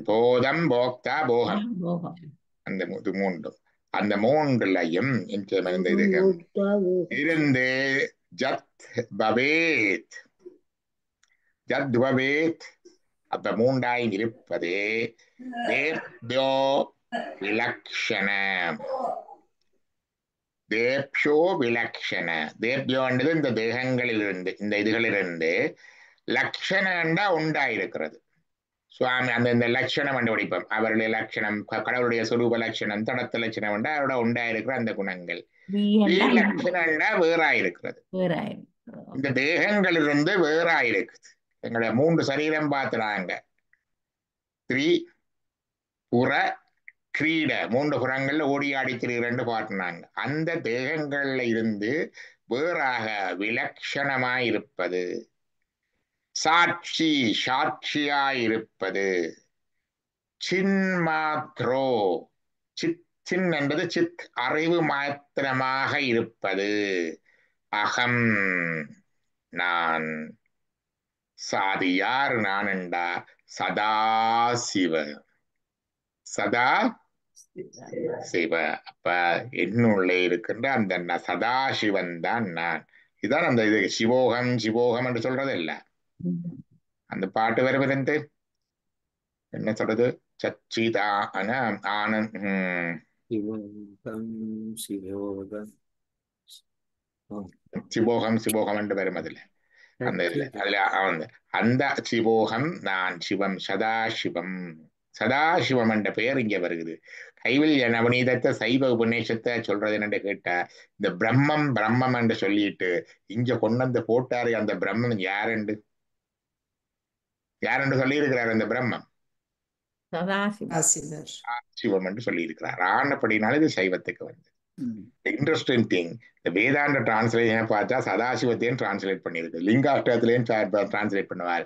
போதம் போக்தா போகம், அந்த மூன்றும். அந்த மூன்றுலையும் இருந்து ஜத் பவேத், ஜத் பவேத் அப்ப மூன்றாயும் இருப்பது தேப்யோ விலக்ஷண. தேப்யோ விலக்ஷண, தேப்யோன்றது இந்த தேகங்களிலிருந்து, இந்த இதுகளிலிருந்து, லக்ஷணண்டா உண்டாயிருக்கிறது. சுவாமி அந்த இந்த லட்சணம் கண்டுபிடிப்போம். அவருடைய லட்சணம், கடவுளுடைய சொரூப லட்சணம், தடத்த லட்சணம் உண்டா அவரோட உண்டாயிருக்கிற அந்த குணங்கள். லட்சணம்னா வேறாயிருக்கிறது, இந்த தேகங்களிலிருந்து வேறாயிருக்குது. எங்களுடைய 3 சரீரம் பார்த்துறாங்க. த்ரீ புற கிரீட, 3 புறங்கள்ல ஓடியாடி திரிகிறண்டு பார்த்துனாங்க. அந்த தேகங்கள்ல இருந்து வேறாக விலட்சணமாயிருப்பது, சாட்சி சாட்சியாயிருப்பது, சின்மாத்ரோ, சின் என்பது சித் அறிவு மாத்திரமாக இருப்பது, அகம் நான். சாதி யார் நான் என்றா சதாசிவ, சதா சிவ. அப்ப என்னுள்ளே இருக்கின்ற அந்த சதாசிவன் தான் நான். இதுதான் அந்த இது சிவோகம் சிவோகம் என்று சொல்றது இல்ல. அந்த பாட்டு வருவது என்ன சொல்றது? சச்சிதான ஆனந்த் சிவோகம் சிவோகம் என்று வரும். அதுல அந்த இதுல அதுல அந்த சிவோகம் நான் சிவம், சதாசிவம். சதாசிவம் என்ற பெயர் இங்க வருகிறது. கைவல்ய நவநீதத்தை சைவ உபநேசத்தை சொல்றது என்னன்னு கேட்டா, இந்த பிரம்மம் பிரம்மம் என்று சொல்லிட்டு இங்க கொண்டு வந்து போட்டாரு. அந்த பிரம்மம் யாரென்று சொல்லி இருக்கிறார். அந்த பிரம்மம் சிவம் என்று சொல்லி இருக்கிறார். ஆனப்படினால இது சைவத்துக்கு வந்து இன்ட்ரெஸ்டிங் திங். இந்த வேதாந்த டிரான்ஸ்லேஷனை பார்த்தா சதாசிவத்தையும் டிரான்ஸ்லேட் பண்ணியிருக்கு, லிங்காஷ்டத்திலையும் டிரான்ஸ்லேட் பண்ணுவார்,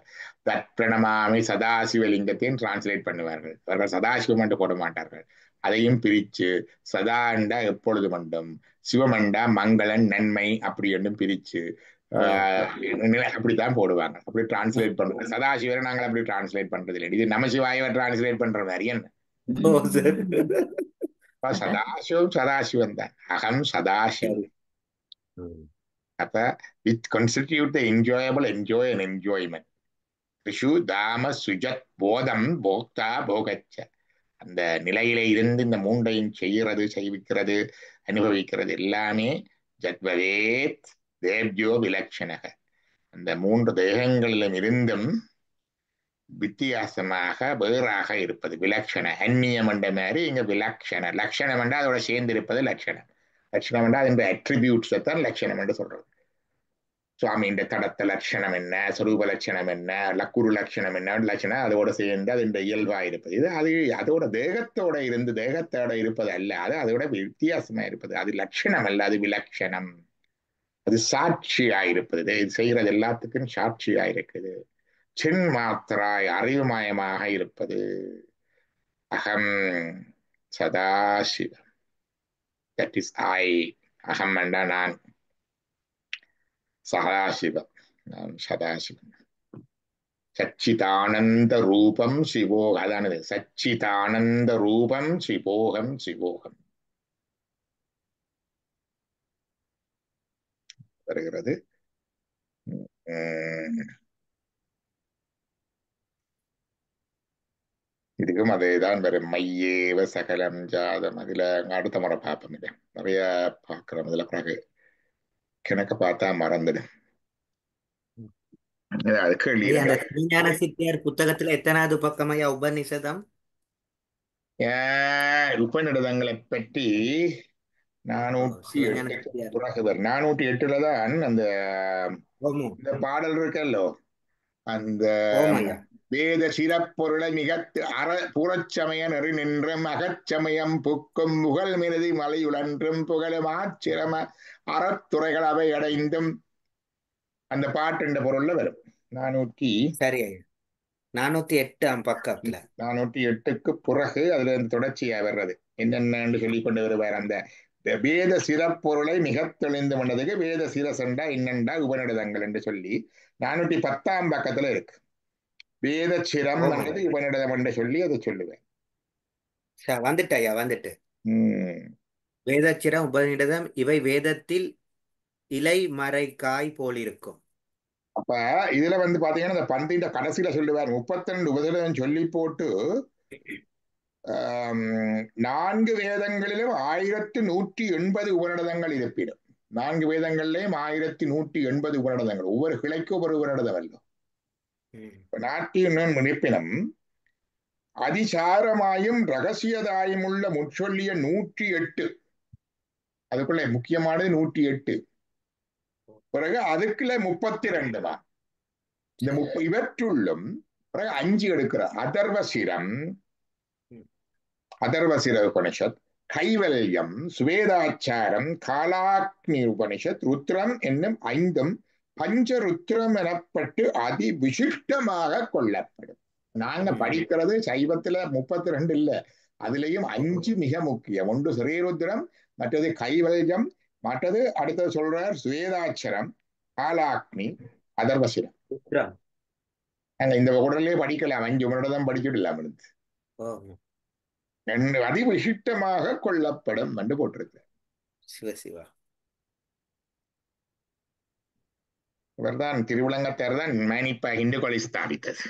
தத் பிரணமாமி சதாசிவ லிங்கத்தையும் டிரான்ஸ்லேட் பண்ணுவார்கள். அவர்கள் சதாசிவம் என்று போட மாட்டார்கள். அதையும் பிரிச்சு சதாண்டா எப்பொழுது மட்டும், சிவமண்டா மங்களன் நன்மை அப்படி என்றும் பிரிச்சு அப்படித்தான் போடுவாங்க. அப்படி டிரான்ஸ்லேட் பண்றது. சதாசிவரை நாங்கள் அப்படி டிரான்ஸ்லேட் பண்றது இல்லை. இது நமசிவாயவை டிரான்ஸ்லேட் பண்ற மாதிரி என்ன? சதாசிவம் சதாசிவம் தான். அகம் சதாசிவம். அப்ப it constitute the enjoyable enjoy and enjoyment. Rishu தாம சுஜத் போதம் போக்தா போகச்ச. அந்த நிலையில இருந்து இந்த மூன்றையும் செய்கிறது, செய்விக்கிறது, அனுபவிக்கிறது எல்லாமே ஜத்வவேத் தேவ்யோ விலக்ஷணக. அந்த 3 தேகங்களிலும் இருந்தும் வித்தியாசமாக வேறாக இருப்பது விலக்ஷண. அந்நியம் என்ற மாதிரி இங்க விலக்ஷண. லட்சணம் என்றால் அதோட சேர்ந்து இருப்பது லட்சணம். லட்சணம் என்றால் அதன் அட்ரிபியூட்ஸ் தான் லட்சணம் என்று சொல்றது. சுவாமியின் தடத்த லட்சணம் என்ன, சொரூப லட்சணம் என்ன, லக்குரு லட்சணம் என்ன, லட்சணம் அதோட சேர்ந்து அது இயல்பா இருப்பது. இது அது அதோட தேகத்தோட இருந்து தேகத்தோட இருப்பது அல்ல, அது அதோட வித்தியாசமா இருப்பது. அது லட்சணம் அல்ல, அது விலட்சணம். அது சாட்சியா இருப்பது. இது செய்யறது எல்லாத்துக்கும் சாட்சியா இருக்குது. சின் மாத்திராய் அறிவுமயமாக இருப்பது. அகம் சதாசிவம். That is I. அகம் என்றா நான், சதாசிவம் நான் சதாசிவம். சச்சிதானந்த ரூபம் சிவோகம். அதானது சச்சிதானந்த ரூபம் சிவோகம் சிவோகம். வருகிறது. உம், இதுக்கும் அதேதான் வரும். மையேவ சகலம் ஜாதம். அதுல அடுத்த முறை பார்ப்போம். இது நிறைய பார்க்கிறோம். இதுல பிறகு கணக்க பார்த்தா மறந்துடும். அது கேள்வி ஐயா, அந்த இருக்காது. விஞ்ஞான சித்தியார் புத்தகத்துல எத்தனாவது பக்கம் ஐயா உபநிஷதம்? உபநிடதங்களை பற்றி ஓ, 408 சிவஞான சித்தியார். பிறகு வரும். 408 தான் அந்த ஓமோ இந்த பாடல் இருக்கல்லோ, அந்த ஓம் ஐயா. வேத சிறப்பொருளை மிக புறச்சமய நெறி நின்றும் அகச்சமயம் புக்கும் புகழ் மிருதி மலையுழன்றும் புகழும் ஆச்சிரம அறத்துறைகள் அவை அடைந்தும் அந்த பாட்டு என்ற பொருள்ல வரும். சரி ஐயா, 408 பக்கத்துல 408க்கு பிறகு அதுல இருந்து தொடர்ச்சியா வர்றது என்னென்னு சொல்லி கொண்டு வருவார். அந்த வேத சிறப்பொருளை மிக தெளிந்து பண்ணதுக்கு வேத சிரசண்டா இன்னண்டா உபநிடதங்கள் என்று சொல்லி 410 பக்கத்துல இருக்கு. வேத சிரம் ஓம் என்றது ஐயா. உபநிடதம் என்று சொல்லி அதை சொல்லுவேன். வந்துட்டு ஐயா, வந்துட்டு. உம் வேதச்சிரம் உபநிடதம் இவை வேதத்தில் இலை மறை காய் போலிருக்கும். அப்ப இதுல பாத்தீங்கன்னா இந்த பந்திന്റെ கடைசியில சொல்லுவார் 32 உபநிடதம் சொல்லி போட்டு 4 வேதங்களிலும் 1180 உபநிடதங்கள் இருப்பிடும். 4 வேதங்களிலேயும் 1180 உபநிடதங்கள். ஒவ்வொரு கிளைக்கு ஒவ்வொரு உபநிடதம் அல்ல. நாட்டின் இருப்பினும் அதிசாரமாயும் ரகசியதாயும் உள்ள முச்சொல்லிய 108 அதுக்குள்ள முக்கியமானது 108. பிறகு அதுக்குள்ள 32 தான். இந்த இவற்றுள்ளும் பிறகு 5 எடுக்கிறார். அதர்வசிர உபனிஷத், கைவல்யம், சுவேதாச்சாரம், காலாக்னி உபனிஷத், ருத்ரம் என்னும் 5ம் பஞ்சருத்ரம் எனப்பட்டு அதி விசிஷ்டமாக கொள்ளப்படும். நாங்க படிக்கிறது சைவத்துல 32 இல்ல, அதுலயும் 5 மிக முக்கியம். ஒன்று ஸ்ரீருத்ரம், மற்றது கைவல்யம், மற்றது அடுத்தது சொல்றார் சுவேதாட்சரம், காலாக்னி, அதர்வசிரம். நாங்க இந்த உடலே படிக்கலாம், 5 உடனே படிச்சுடலாம். அதி விசிஷ்டமாக கொள்ளப்படும் என்று போட்டிருக்கு. சிவசிவா. இவர்தான் திருவிளங்கத்தார் தான் மேனிப்பா இந்துக்களை ஸ்தாபித்தது.